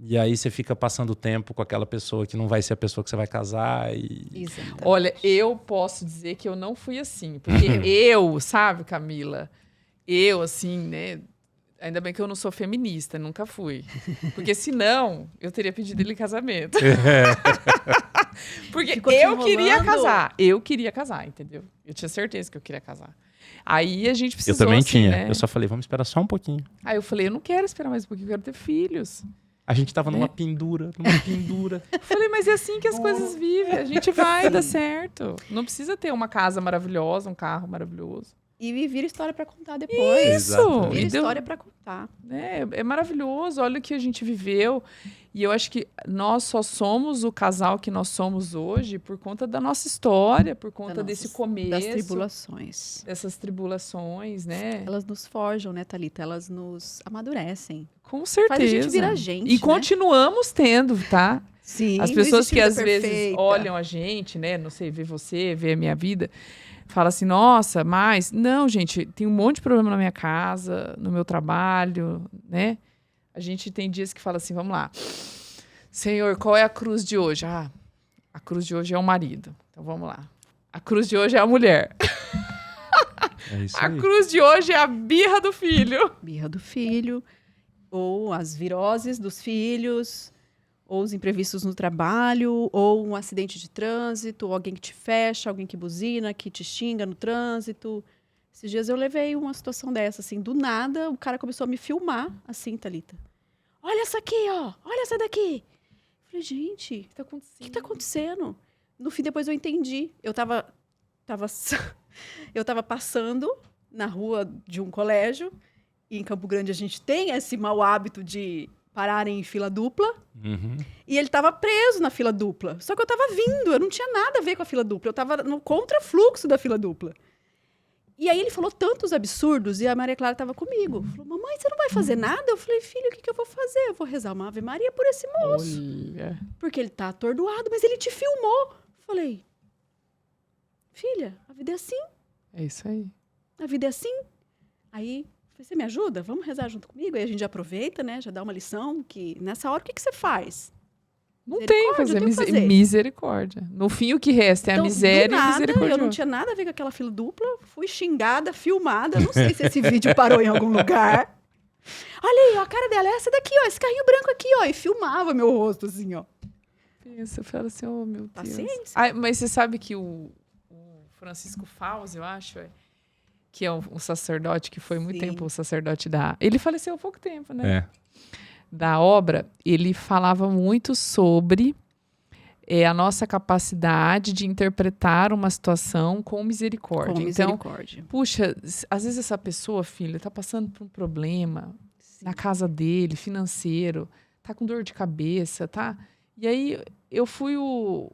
E aí você fica passando tempo com aquela pessoa que não vai ser a pessoa que você vai casar. Exato. Olha, eu posso dizer que eu não fui assim. Porque eu, sabe, Camila? Eu, assim, né? Ainda bem que eu não sou feminista, nunca fui. Porque senão, eu teria pedido ele em casamento. Porque Ficou te eu queria enrolando? casar. Eu queria casar, entendeu? Eu tinha certeza que eu queria casar. Aí a gente Eu precisou, também assim, tinha. né? Eu só falei, vamos esperar só um pouquinho. Aí eu falei, eu não quero esperar mais um pouquinho, eu quero ter filhos. A gente tava numa pendura. Eu falei, mas é assim que as coisas vivem. A gente vai dar certo. Não precisa ter uma casa maravilhosa, um carro maravilhoso. E vira história pra contar depois. Exatamente. Vira E deu- história pra contar. É maravilhoso, olha o que a gente viveu. E eu acho que nós só somos o casal que nós somos hoje por conta da nossa história, por conta Das desse nossas- começo, Das tribulações. dessas tribulações, né? Elas nos forjam, né, Thalita? Elas nos amadurecem. Com certeza. Faz a gente virar gente, E né? continuamos tendo, tá? Sim. As não pessoas existe que vida às vezes perfeita. olham a gente, né? Não sei, vê você, vê a minha vida, fala assim, nossa, mas... Não, gente, tem um monte de problema na minha casa, no meu trabalho, né? A gente tem dias que fala assim, vamos lá. Senhor, qual é a cruz de hoje? Ah, a cruz de hoje é o marido. Então vamos lá. A cruz de hoje é a mulher. É isso A aí. cruz de hoje é a birra do filho. Birra do filho, ou as viroses dos filhos, ou os imprevistos no trabalho, ou um acidente de trânsito, ou alguém que te fecha, alguém que buzina, que te xinga no trânsito. Esses dias eu levei uma situação dessa, assim, do nada, o cara começou a me filmar, assim, Thalita. Olha essa aqui, ó, olha essa daqui. Eu falei, gente, O que tá o acontecendo? que tá acontecendo? No fim, depois eu entendi. Eu tava passando na rua de um colégio, e em Campo Grande a gente tem esse mau hábito de parar em fila dupla, Uhum. e ele tava preso na fila dupla. Só que eu tava vindo, eu não tinha nada a ver com a fila dupla, eu tava no contrafluxo da fila dupla. E aí ele falou tantos absurdos, e a Maria Clara tava comigo. Falou, mamãe, você não vai fazer nada? Eu falei, filho, o que que eu vou fazer? Eu vou rezar uma Ave Maria por esse moço. Olha. Porque ele tá atordoado, mas ele te filmou. Falei, filha, a vida é assim, É isso aí. a vida é assim. Aí, falei, você me ajuda? Vamos rezar junto comigo? Aí a gente já aproveita, né? Já dá uma lição, que nessa hora, o que que você faz? Não tem que fazer, eu tenho que fazer. misericórdia. No fim, o que resta é a Então, miséria do e a nada, misericórdia. eu não tinha nada a ver com aquela fila dupla, fui xingada, filmada, não sei se esse vídeo parou em algum lugar. Olha aí, ó, a cara dela é essa daqui, ó, esse carrinho branco aqui, ó, e filmava meu rosto, assim, ó. Pensa, fala assim, oh, meu Deus. Paciência. Ai, mas você sabe que o Francisco Fauzi, eu acho, que é um sacerdote, que foi muito Sim. tempo o sacerdote da... Ele faleceu há pouco tempo, né? É. Da obra, ele falava muito sobre a nossa capacidade de interpretar uma situação com misericórdia. Com Então, misericórdia. puxa, às vezes essa pessoa, filho, está passando por um problema na casa dele, financeiro, tá com dor de cabeça, tá? E aí eu fui o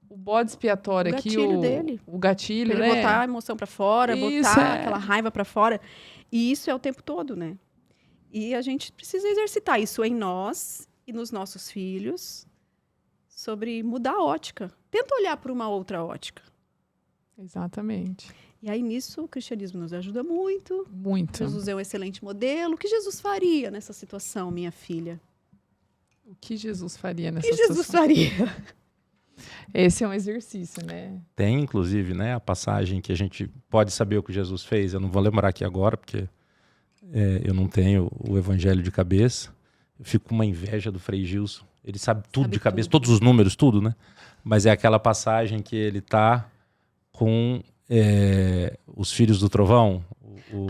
bode expiatório O aqui, gatilho dele. o gatilho, Pra ele né? botar a emoção pra fora, Isso, botar é. aquela raiva pra fora. E isso é o tempo todo, né? E a gente precisa exercitar isso em nós e nos nossos filhos, sobre mudar a ótica. Tenta olhar por uma outra ótica. Exatamente. E aí, nisso, o cristianismo nos ajuda muito. Muito. Jesus é um excelente modelo. O que Jesus faria nessa situação, minha filha? O que Jesus faria O nessa que Jesus situação? faria? Esse é um exercício, né? Tem, inclusive, né, a passagem que a gente pode saber o que Jesus fez. Eu não vou lembrar aqui agora, porque eu não tenho o evangelho de cabeça. Eu fico com uma inveja do Frei Gilson. Ele sabe tudo Sabe de cabeça, tudo. todos os números, tudo, né? Mas é aquela passagem que ele tá com os filhos do trovão. o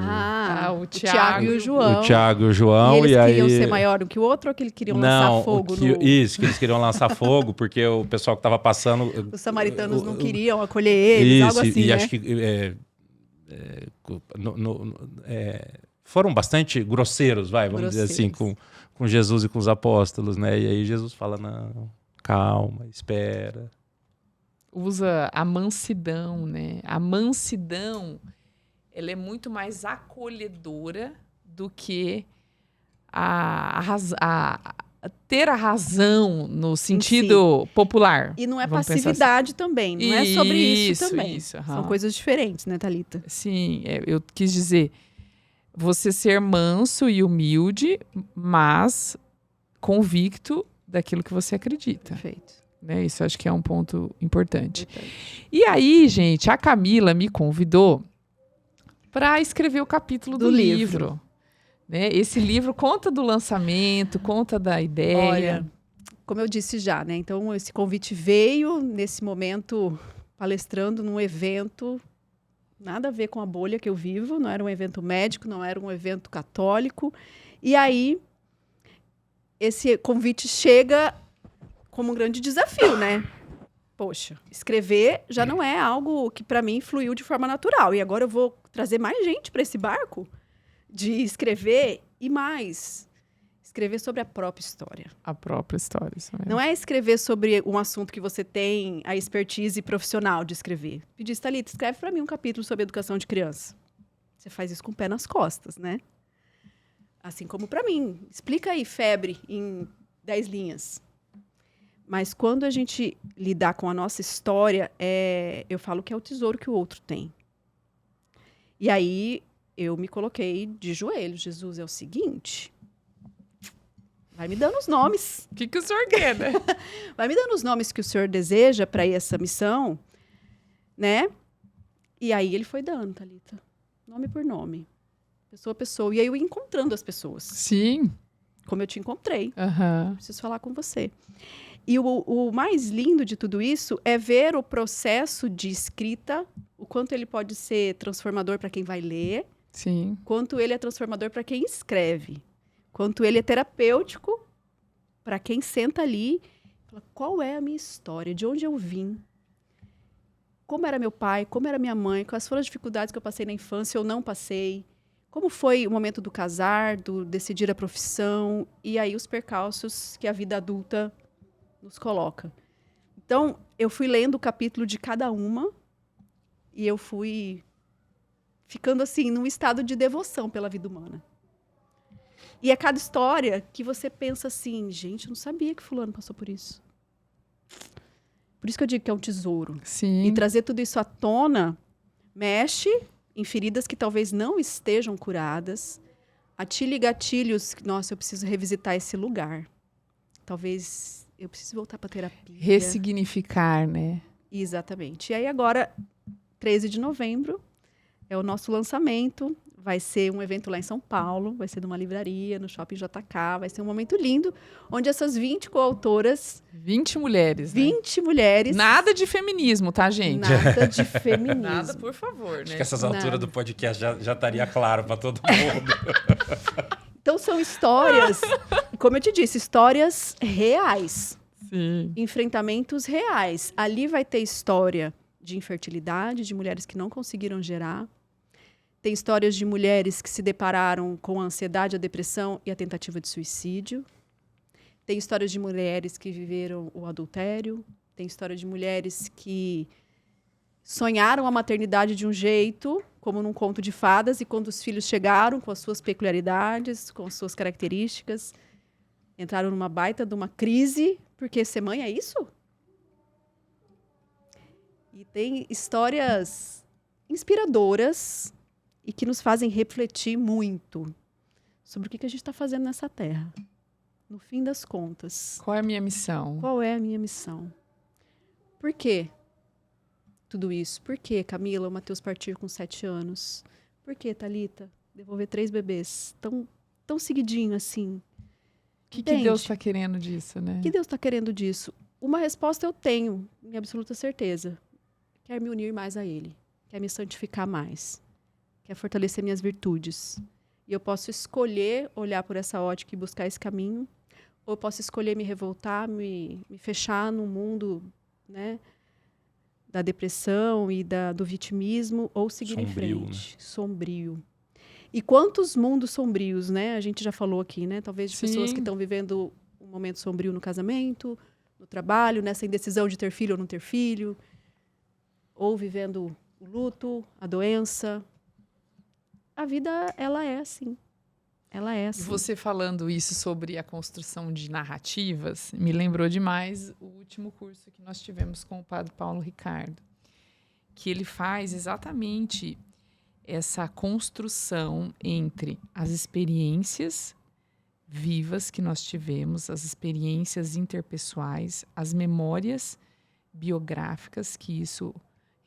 o Tiago e o João. O Tiago e o João. E eles aí... queriam ser maior do que o outro ou que eles queriam lançar fogo? Isso, que eles queriam lançar fogo, porque o pessoal que estava passando... Os samaritanos não queriam acolher eles, algo assim, e né? acho que foram bastante grosseiros, vamos dizer assim, com Jesus e com os apóstolos, né? E aí Jesus fala, não, calma, espera. usa a mansidão, né? A mansidão, ela é muito mais acolhedora do que ter a razão no sentido popular. E não é Vamos pensar passividade também, não é sobre isso também. Aham. São coisas diferentes, né, Thalita? Sim, eu quis dizer, você ser manso e humilde, mas convicto daquilo que você acredita. Perfeito. Né? Isso acho que é um ponto importante. E aí, gente, a Camila me convidou para escrever o capítulo do livro. Né? Esse livro conta do lançamento, conta da ideia. Olha, como eu disse já, né? Então, esse convite veio nesse momento palestrando num evento, nada a ver com a bolha que eu vivo, não era um evento médico, não era um evento católico. E aí, esse convite chega como um grande desafio, né? Poxa, escrever já não é algo que para mim fluiu de forma natural. E agora eu vou trazer mais gente para esse barco de escrever e mais. Escrever sobre a própria história. A própria história. Isso mesmo. Não é escrever sobre um assunto que você tem a expertise profissional de escrever. Me diz, Thalita, escreve para mim um capítulo sobre educação de criança. Você faz isso com o pé nas costas, né? Assim como para mim. Explica aí, febre, em 10 linhas. Mas quando a gente lidar com a nossa história, eu falo que é o tesouro que o outro tem. E aí eu me coloquei de joelhos. Jesus, é o seguinte, vai me dando os nomes. O que o senhor quer, né? Vai me dando os nomes que o senhor deseja para essa missão, né? E aí ele foi dando, Thalita, nome por nome, pessoa a pessoa. E aí eu ia encontrando as pessoas. Sim. Como eu te encontrei. Uhum. Preciso falar com você. E o mais lindo de tudo isso é ver o processo de escrita, o quanto ele pode ser transformador para quem vai ler, Sim. quanto ele é transformador para quem escreve, quanto ele é terapêutico para quem senta ali e fala, qual é a minha história, de onde eu vim, como era meu pai, como era minha mãe, quais foram as dificuldades que eu passei na infância ou não passei, como foi o momento do casar, do decidir a profissão, e aí os percalços que a vida adulta nos coloca. Então, eu fui lendo o capítulo de cada uma e eu fui ficando assim, num estado de devoção pela vida humana. E é cada história que você pensa assim, gente, eu não sabia que fulano passou por isso. Por isso que eu digo que é um tesouro. Sim. E trazer tudo isso à tona mexe em feridas que talvez não estejam curadas, atile gatilhos, nossa, eu preciso revisitar esse lugar. Talvez eu preciso voltar para terapia. Ressignificar, né? Exatamente. E aí agora, 13 de novembro, é o nosso lançamento. Vai ser um evento lá em São Paulo, vai ser numa livraria, no Shopping JK. Vai ser um momento lindo, onde essas 20 coautoras... 20 mulheres, né? 20 mulheres. Nada de feminismo, tá, gente? Nada de feminismo. Nada, por favor, né? Acho que essas Nada. alturas do podcast já estaria claro para todo mundo. Então, são histórias, como eu te disse, histórias reais. Sim. Enfrentamentos reais. Ali vai ter história de infertilidade, de mulheres que não conseguiram gerar. Tem histórias de mulheres que se depararam com a ansiedade, a depressão e a tentativa de suicídio. Tem histórias de mulheres que viveram o adultério. Tem história de mulheres que sonharam a maternidade de um jeito, como num conto de fadas, e quando os filhos chegaram com as suas peculiaridades, com as suas características, entraram numa baita de uma crise, porque ser mãe é isso? E tem histórias inspiradoras e que nos fazem refletir muito sobre o que a gente está fazendo nessa terra. No fim das contas. Qual é a minha missão? Qual é a minha missão? Por quê tudo isso? Por que, Camila, o Matheus partiu com 7 anos? Por que, Thalita, devolver 3 bebês tão seguidinho assim? O que Deus está querendo disso, né? O que Deus está querendo disso? Uma resposta eu tenho, em absoluta certeza. Quer me unir mais a Ele. Quer me santificar mais. Quer fortalecer minhas virtudes. E eu posso escolher olhar por essa ótica e buscar esse caminho. Ou eu posso escolher me revoltar, me fechar no mundo, né, da depressão e do vitimismo, ou seguir em frente. Sombrio. E quantos mundos sombrios, né? A gente já falou aqui, né? Talvez de pessoas que estão vivendo um momento sombrio no casamento, no trabalho, nessa indecisão de ter filho ou não ter filho, ou vivendo o luto, a doença. A vida, ela é assim. Ela é assim. Você falando isso sobre a construção de narrativas, me lembrou demais o último curso que nós tivemos com o Padre Paulo Ricardo, que ele faz exatamente essa construção entre as experiências vivas que nós tivemos, as experiências interpessoais, as memórias biográficas que isso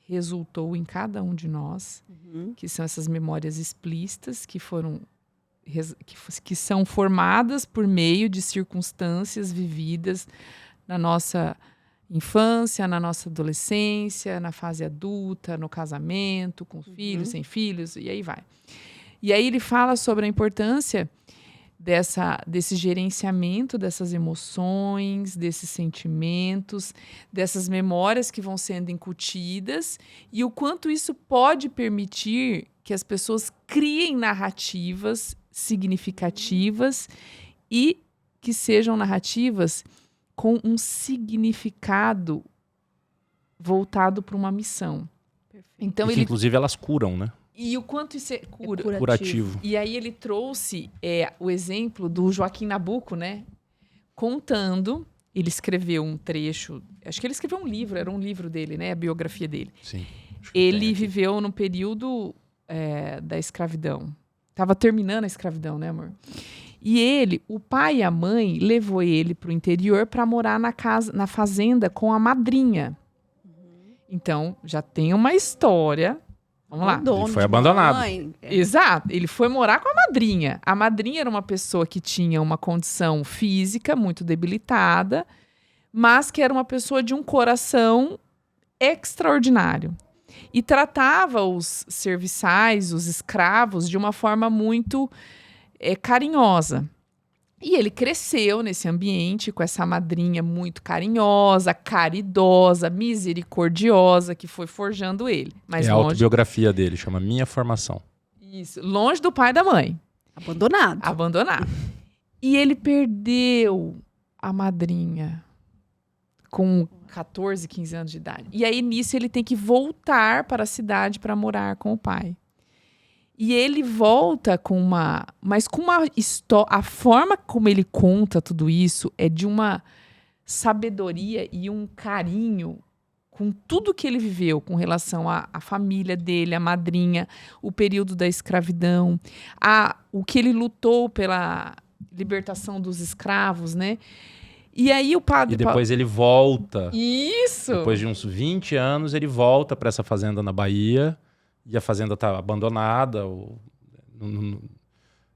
resultou em cada um de nós, que são essas memórias explícitas que são formadas por meio de circunstâncias vividas na nossa infância, na nossa adolescência, na fase adulta, no casamento, com filhos, sem filhos, e aí vai. E aí ele fala sobre a importância desse gerenciamento dessas emoções, desses sentimentos, dessas memórias que vão sendo incutidas e o quanto isso pode permitir que as pessoas criem narrativas significativas e que sejam narrativas com um significado voltado para uma missão. Perfeito. Então, E que, inclusive, elas curam, né? E o quanto isso é Curativo. E aí ele trouxe o exemplo do Joaquim Nabuco, né? Contando, ele escreveu um trecho, acho que ele escreveu um livro, era um livro dele, né? A biografia dele. Sim. Acho que Ele tem aqui. viveu no período da escravidão. Tava terminando a escravidão, né, amor? E o pai e a mãe levou ele para o interior para morar na fazenda com a madrinha. Então, já tem uma história. Vamos lá. Dono Ele foi de abandonado. mãe. Exato. Ele foi morar com a madrinha. A madrinha era uma pessoa que tinha uma condição física muito debilitada, mas que era uma pessoa de um coração extraordinário. E tratava os serviçais, os escravos, de uma forma muito carinhosa. E ele cresceu nesse ambiente com essa madrinha muito carinhosa, caridosa, misericordiosa, que foi forjando ele. Mas É a longe, autobiografia dele, chama Minha Formação. isso, longe do pai e da mãe. Abandonado. E ele perdeu a madrinha com 14, 15 anos de idade. E aí, nisso, ele tem que voltar para a cidade para morar com o pai. E ele volta com uma história. A forma como ele conta tudo isso é de uma sabedoria e um carinho com tudo que ele viveu com relação à família dele, a madrinha, o período da escravidão, o que ele lutou pela libertação dos escravos, né? E aí o padre... E depois ele volta. Isso! Depois de uns 20 anos, ele volta para essa fazenda na Bahia. E a fazenda está abandonada.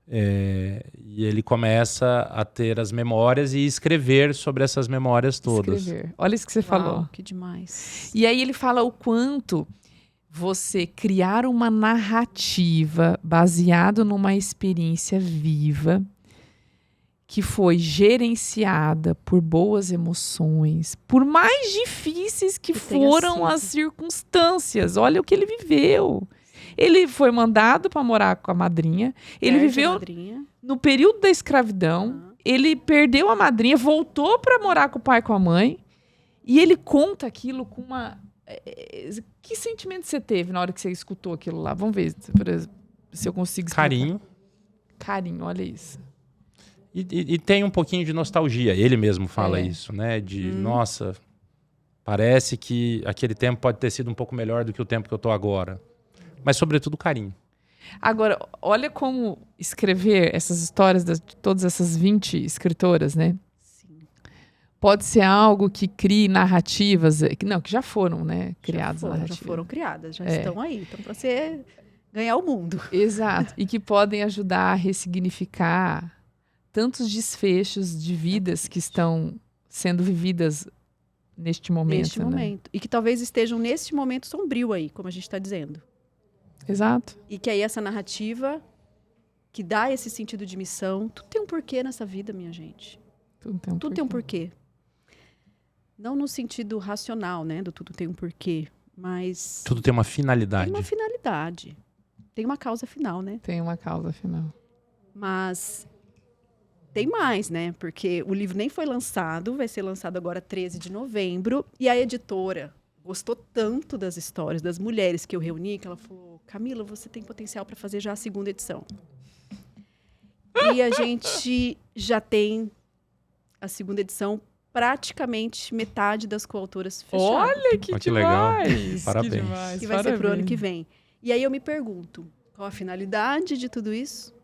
E ele começa a ter as memórias e escrever sobre essas memórias todas. Escrever. Olha isso que você falou. Que demais. E aí ele fala o quanto você criar uma narrativa baseado numa experiência viva que foi gerenciada por boas emoções, por mais difíceis que foram as circunstâncias. Olha o que ele viveu. Ele foi mandado para morar com a madrinha. Ele viveu no período da escravidão. Ele perdeu a madrinha, voltou para morar com o pai e com a mãe. E ele conta aquilo com uma... Que sentimento você teve na hora que você escutou aquilo lá? Vamos ver se eu consigo explicar. Carinho, olha isso. E tem um pouquinho de nostalgia. Ele mesmo fala isso, né? Nossa, parece que aquele tempo pode ter sido um pouco melhor do que o tempo que eu tô agora. Mas, sobretudo, carinho. Agora, olha como escrever essas histórias de todas essas 20 escritoras, né? Sim. Pode ser algo que crie narrativas, que já foram, né? Criadas narrativas. Já foram criadas, já estão aí. Então, para você ganhar o mundo. Exato. E que podem ajudar a ressignificar tantos desfechos de vidas que estão sendo vividas neste momento. Neste momento. E que talvez estejam neste momento sombrio aí, como a gente está dizendo. Exato. E que aí essa narrativa que dá esse sentido de missão, tudo tem um porquê nessa vida, minha gente. Tudo tem um porquê. Não no sentido racional, né? Do tudo tem um porquê, mas... Tudo tem uma finalidade. Tem uma finalidade. Tem uma causa final, né? Tem uma causa final. Mas... tem mais, né? Porque o livro nem foi lançado, vai ser lançado agora 13 de novembro. E a editora gostou tanto das histórias das mulheres que eu reuni, que ela falou, Camila, você tem potencial para fazer já a 2ª edição. E a gente já tem a 2ª edição, praticamente metade das coautoras fechadas. Olha que Que legal. demais! Parabéns. Que demais, Que vai ser pro ano parabéns. que vem. E aí eu me pergunto, qual a finalidade de tudo isso?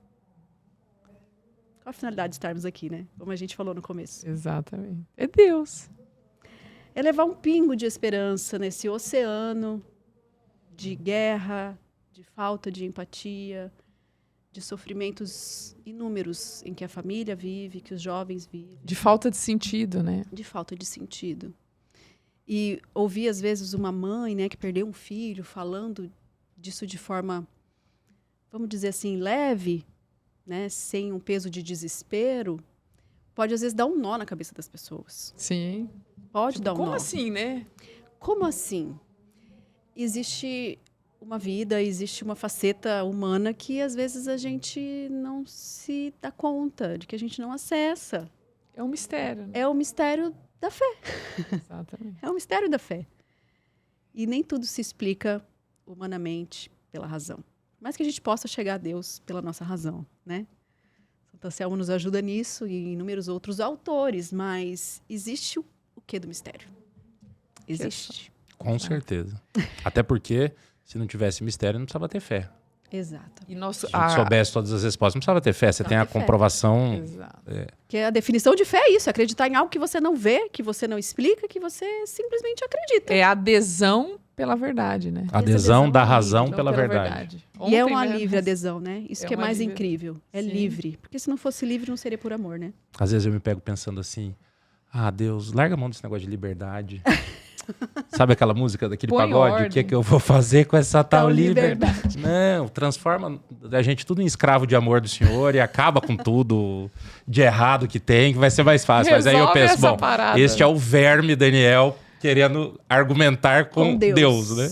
Qual a finalidade de estarmos aqui, né? Como a gente falou no começo. Exatamente. É Deus. É levar um pingo de esperança nesse oceano de guerra, de falta de empatia, de sofrimentos inúmeros em que a família vive, que os jovens vivem, De falta de sentido, né? de falta de sentido. E ouvir, às vezes, uma mãe, né, que perdeu um filho, falando disso de forma, vamos dizer assim, leve, né, sem um peso de desespero, pode, às vezes, dar um nó na cabeça das pessoas. Sim. Pode dar um Como nó. assim, né? Como assim? Existe uma vida, existe uma faceta humana que às vezes a gente não se dá conta, de que a gente não acessa. É um mistério. Né? É o mistério da fé. Exatamente. É o mistério da fé. E nem tudo se explica humanamente pela razão. Mas que a gente possa chegar a Deus pela nossa razão, né? Santo Anselmo nos ajuda nisso e inúmeros outros autores, mas existe o quê do mistério? Existe. Com certeza. Até porque, se não tivesse mistério, não precisava ter fé. Exato. E nosso, Se a gente soubesse todas as respostas, não precisava ter fé. Você tem a ter fé. comprovação. Exato. Porque a definição de fé é isso, é acreditar em algo que você não vê, que você não explica, que você simplesmente acredita. É adesão pela verdade, né? Adesão da razão Não pela verdade. E é Ontem, uma né, livre nós- adesão, né? Isso É que é uma mais livre- incrível. É Sim. livre. Porque se não fosse livre, não seria por amor, né? Às vezes eu me pego pensando assim: ah, Deus, larga a mão desse negócio de liberdade. Sabe aquela música daquele Põe pagode? ordem. O que é que eu vou fazer com essa tal Tal liberdade? Não, transforma a gente tudo em escravo de amor do Senhor e acaba com tudo de errado que tem, que vai ser mais fácil. Mas aí eu Resolve penso, essa bom, parada. este é o verme Daniel querendo argumentar com Com Deus. Deus, né?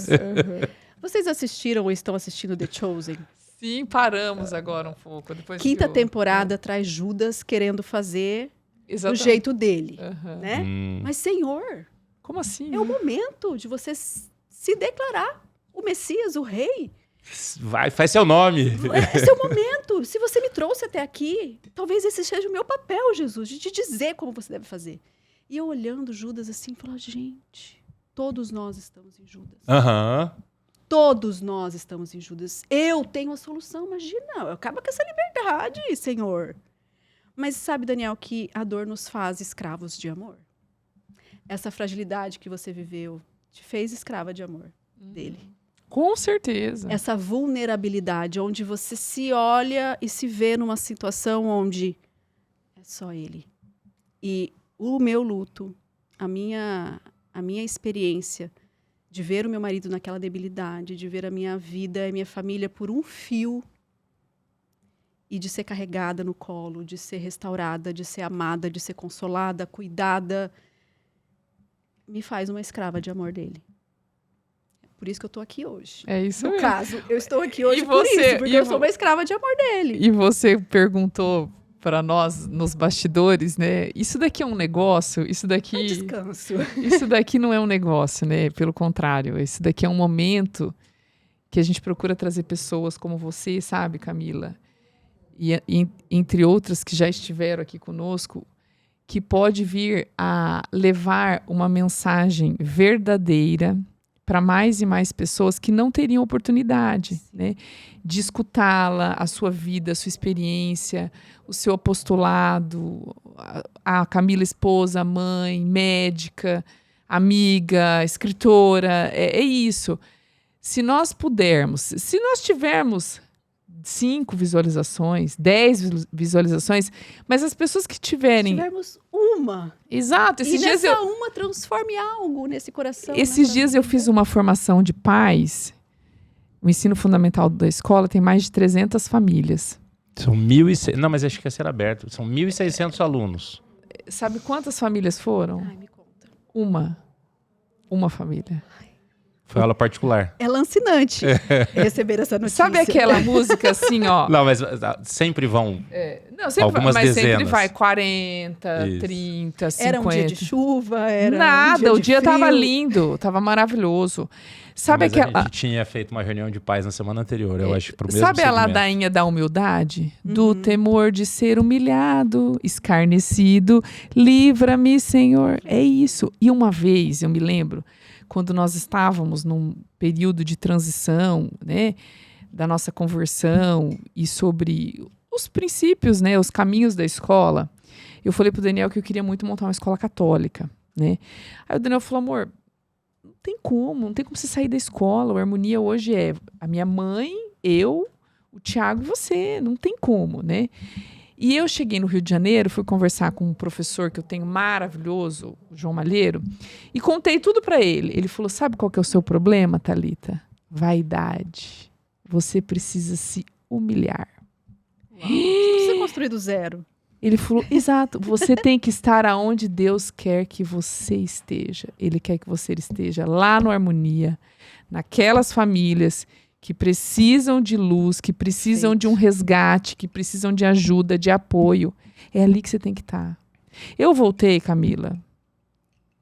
Vocês assistiram ou estão assistindo The Chosen? Sim, paramos agora um pouco. Depois Quinta que eu- temporada traz Judas querendo fazer do Exatamente. jeito dele, Aham. né? Mas, Senhor, Como assim? é o momento de você se declarar o Messias, o rei. Vai, faz seu nome. Esse é o momento. Se você me trouxe até aqui, talvez esse seja o meu papel, Jesus, de te dizer como você deve fazer. E eu olhando Judas assim, falando, gente, todos nós estamos em Judas. Aham. Todos nós estamos em Judas. Eu tenho a solução, imagina. Acaba com essa liberdade, Senhor. Mas sabe, Daniel, que a dor nos faz escravos de amor? Essa fragilidade que você viveu te fez escrava de amor dele. Com certeza. Essa vulnerabilidade, onde você se olha e se vê numa situação onde é só ele. E o meu luto, a minha experiência de ver o meu marido naquela debilidade, de ver a minha vida e a minha família por um fio e de ser carregada no colo, de ser restaurada, de ser amada, de ser consolada, cuidada, me faz uma escrava de amor dele. É por isso que eu estou aqui hoje. É isso No mesmo. caso, eu estou aqui hoje E por você- isso, porque e eu vo- sou uma escrava de amor dele. E você perguntou para nós nos bastidores, né? Isso daqui é um negócio? Isso daqui, Descanso. isso daqui não é um negócio, né? Pelo contrário, isso daqui é um momento que a gente procura trazer pessoas como você, sabe, Camila? E entre outras que já estiveram aqui conosco, que pode vir a levar uma mensagem verdadeira para mais e mais pessoas que não teriam oportunidade, né, de escutá-la, a sua vida, a sua experiência, o seu apostolado, a Camila esposa, mãe, médica, amiga, escritora, é isso. Se nós pudermos, se nós tivermos 5 visualizações, 10 visualizações, mas as pessoas que tiverem... Tivemos uma. Exato, E esses dias nessa eu... uma transforme algo nesse coração. Esses nessa dias eu vida. fiz uma formação de pais. O ensino fundamental da escola tem mais de 300 famílias. São 1.600. Não, mas acho que ia ser aberto. São 1.600 alunos. Sabe quantas famílias foram? Ai, me conta. Uma família. Foi aula particular. É lancinante receber essa notícia. Sabe aquela música assim, ó? Não, mas sempre vão Não, sempre algumas vai, mas dezenas. sempre vai 40, Isso. 30, 50. Era um dia de chuva, era Nada, um o dia dia de frio. tava lindo, tava maravilhoso. Sabe Mas a aquela... gente tinha feito uma reunião de paz na semana anterior, eu acho, pro mesmo Sabe a segmento. ladainha da humildade? Do temor de ser humilhado, escarnecido, livra-me, Senhor. É isso. E uma vez, eu me lembro, quando nós estávamos num período de transição, né, da nossa conversão e sobre os princípios, né, os caminhos da escola, eu falei pro Daniel que eu queria muito montar uma escola católica, né? Aí o Daniel falou, amor, não tem como você sair da escola. O Harmonia hoje é a minha mãe, eu, o Thiago e você. Não tem como, né? E eu cheguei no Rio de Janeiro, fui conversar com um professor que eu tenho maravilhoso, o João Malheiro, e contei tudo para ele. Ele falou, sabe qual que é o seu problema, Thalita? Vaidade. Você precisa se humilhar. Uau. Você precisa construir do zero. Ele falou, exato, você tem que estar aonde Deus quer que você esteja. Ele quer que você esteja lá no Harmonia, naquelas famílias que precisam de luz, que precisam de um resgate, que precisam de ajuda, de apoio. É ali que você tem que estar. Eu voltei, Camila.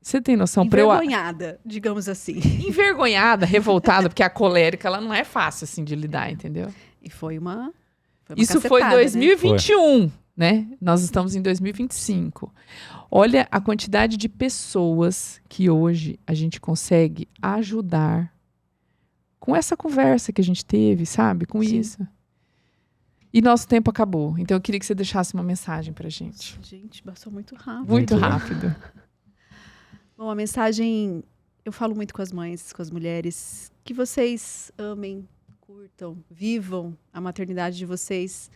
Você tem noção? Envergonhada, digamos assim. Envergonhada, revoltada, porque a colérica ela não é fácil assim de lidar, entendeu? E foi uma Isso foi cacetada, 2021. Né? Nós estamos em 2025. Olha a quantidade de pessoas que hoje a gente consegue ajudar com essa conversa que a gente teve, sabe? Com Sim. isso. E nosso tempo acabou. Então eu queria que você deixasse uma mensagem pra gente. Gente, passou muito rápido. Muito Muito rápido. Bom, a mensagem, eu falo muito com as mães, com as mulheres, que vocês amem, curtam, vivam a maternidade de vocês.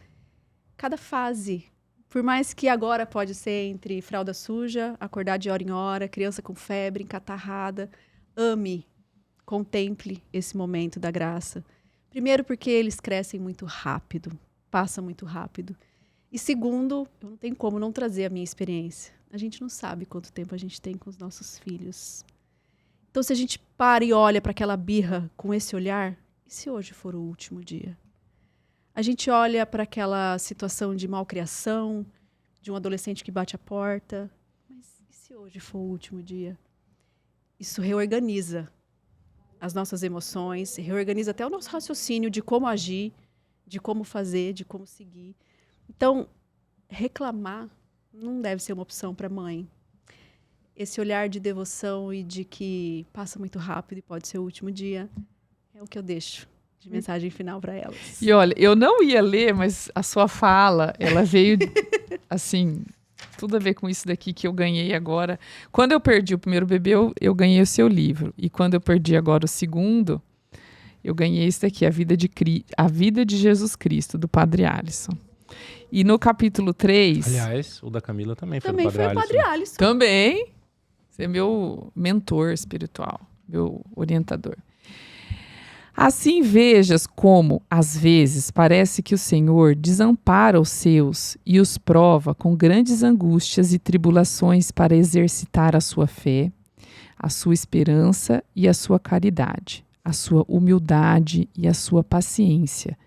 Cada fase, por mais que agora pode ser entre fralda suja, acordar de hora em hora, criança com febre, encatarrada, ame, contemple esse momento da graça. Primeiro porque eles crescem muito rápido, passa muito rápido. E segundo, eu não tenho como não trazer a minha experiência. A gente não sabe quanto tempo a gente tem com os nossos filhos. Então se a gente para e olha para aquela birra com esse olhar, e se hoje for o último dia? A gente olha para aquela situação de malcriação, de um adolescente que bate a porta. Mas e se hoje for o último dia? Isso reorganiza as nossas emoções, reorganiza até o nosso raciocínio de como agir, de como fazer, de como seguir. Então, reclamar não deve ser uma opção para a mãe. Esse olhar de devoção e de que passa muito rápido e pode ser o último dia é o que eu deixo de mensagem final para elas. E olha, eu não ia ler, mas a sua fala, ela veio, assim, tudo a ver com isso daqui que eu ganhei agora. Quando eu perdi o primeiro bebê, eu ganhei o seu livro. E quando eu perdi agora o segundo, eu ganhei esse daqui, A Vida de Jesus Cristo, do Padre Alisson. E no capítulo 3... Aliás, o da Camila também foi Também do Padre foi o Alisson. Padre Alisson. Também. Você é meu mentor espiritual, meu orientador. Assim vejas como, às vezes, parece que o Senhor desampara os seus e os prova com grandes angústias e tribulações para exercitar a sua fé, a sua esperança e a sua caridade, a sua humildade e a sua paciência.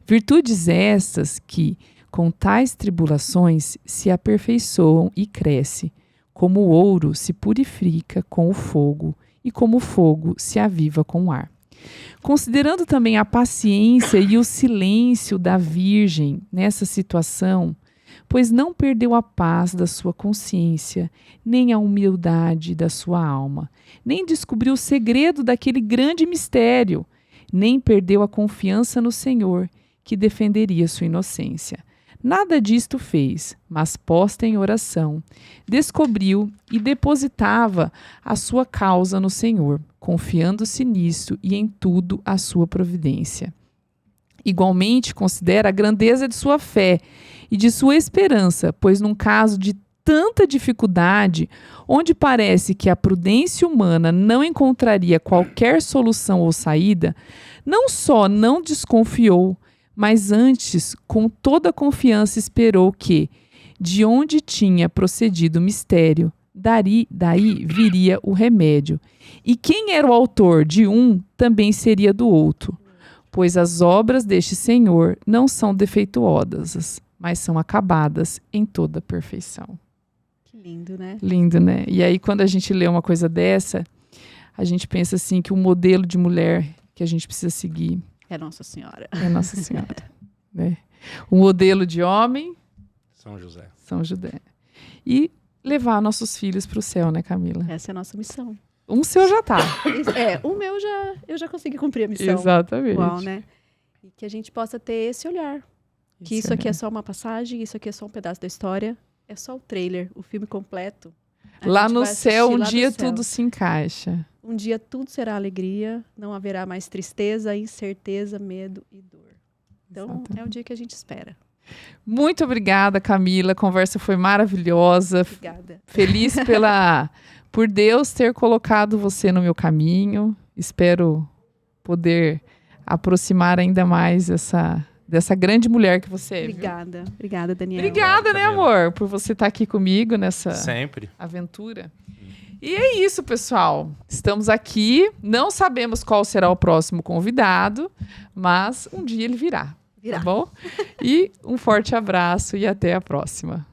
Virtudes estas que, com tais tribulações, se aperfeiçoam e crescem, como o ouro se purifica com o fogo e como o fogo se aviva com o ar. Considerando também a paciência e o silêncio da Virgem nessa situação, pois não perdeu a paz da sua consciência, nem a humildade da sua alma, nem descobriu o segredo daquele grande mistério, nem perdeu a confiança no Senhor, que defenderia sua inocência. Nada disto fez, mas posta em oração, descobriu e depositava a sua causa no Senhor, confiando-se nisso e em tudo a sua providência. Igualmente considera a grandeza de sua fé e de sua esperança, pois num caso de tanta dificuldade, onde parece que a prudência humana não encontraria qualquer solução ou saída, não só não desconfiou, mas antes, com toda a confiança, esperou que, de onde tinha procedido o mistério, daí viria o remédio. E quem era o autor de um, também seria do outro. Pois as obras deste Senhor não são defeituosas, mas são acabadas em toda perfeição. Que lindo, né? Lindo, né? E aí, quando a gente lê uma coisa dessa, a gente pensa assim que o modelo de mulher que a gente precisa seguir É Nossa Senhora. é Nossa Senhora. Né? O modelo de homem, São José. São José. E levar nossos filhos para o céu, né, Camila? Essa é a nossa missão. Um seu já tá. O meu eu já consegui cumprir a missão. Exatamente. Uau, né? E que a gente possa ter esse olhar. Que isso aqui é só uma passagem, isso aqui é só um pedaço da história. É só o trailer, o filme completo. Lá no céu, um lá no dia céu. tudo se encaixa. Um dia tudo será alegria, não haverá mais tristeza, incerteza, medo e dor. Então, Exatamente. é o dia que a gente espera. Muito obrigada, Camila. A conversa foi maravilhosa. Obrigada. Feliz por Deus ter colocado você no meu caminho. Espero poder aproximar ainda mais dessa grande mulher que você é. Viu? Obrigada. Obrigada, Daniela. Obrigada, né, amor, por você estar aqui comigo nessa Sempre. aventura. E é isso, pessoal. Estamos aqui. Não sabemos qual será o próximo convidado, mas um dia ele virá. Virá. Tá bom? E um forte abraço e até a próxima.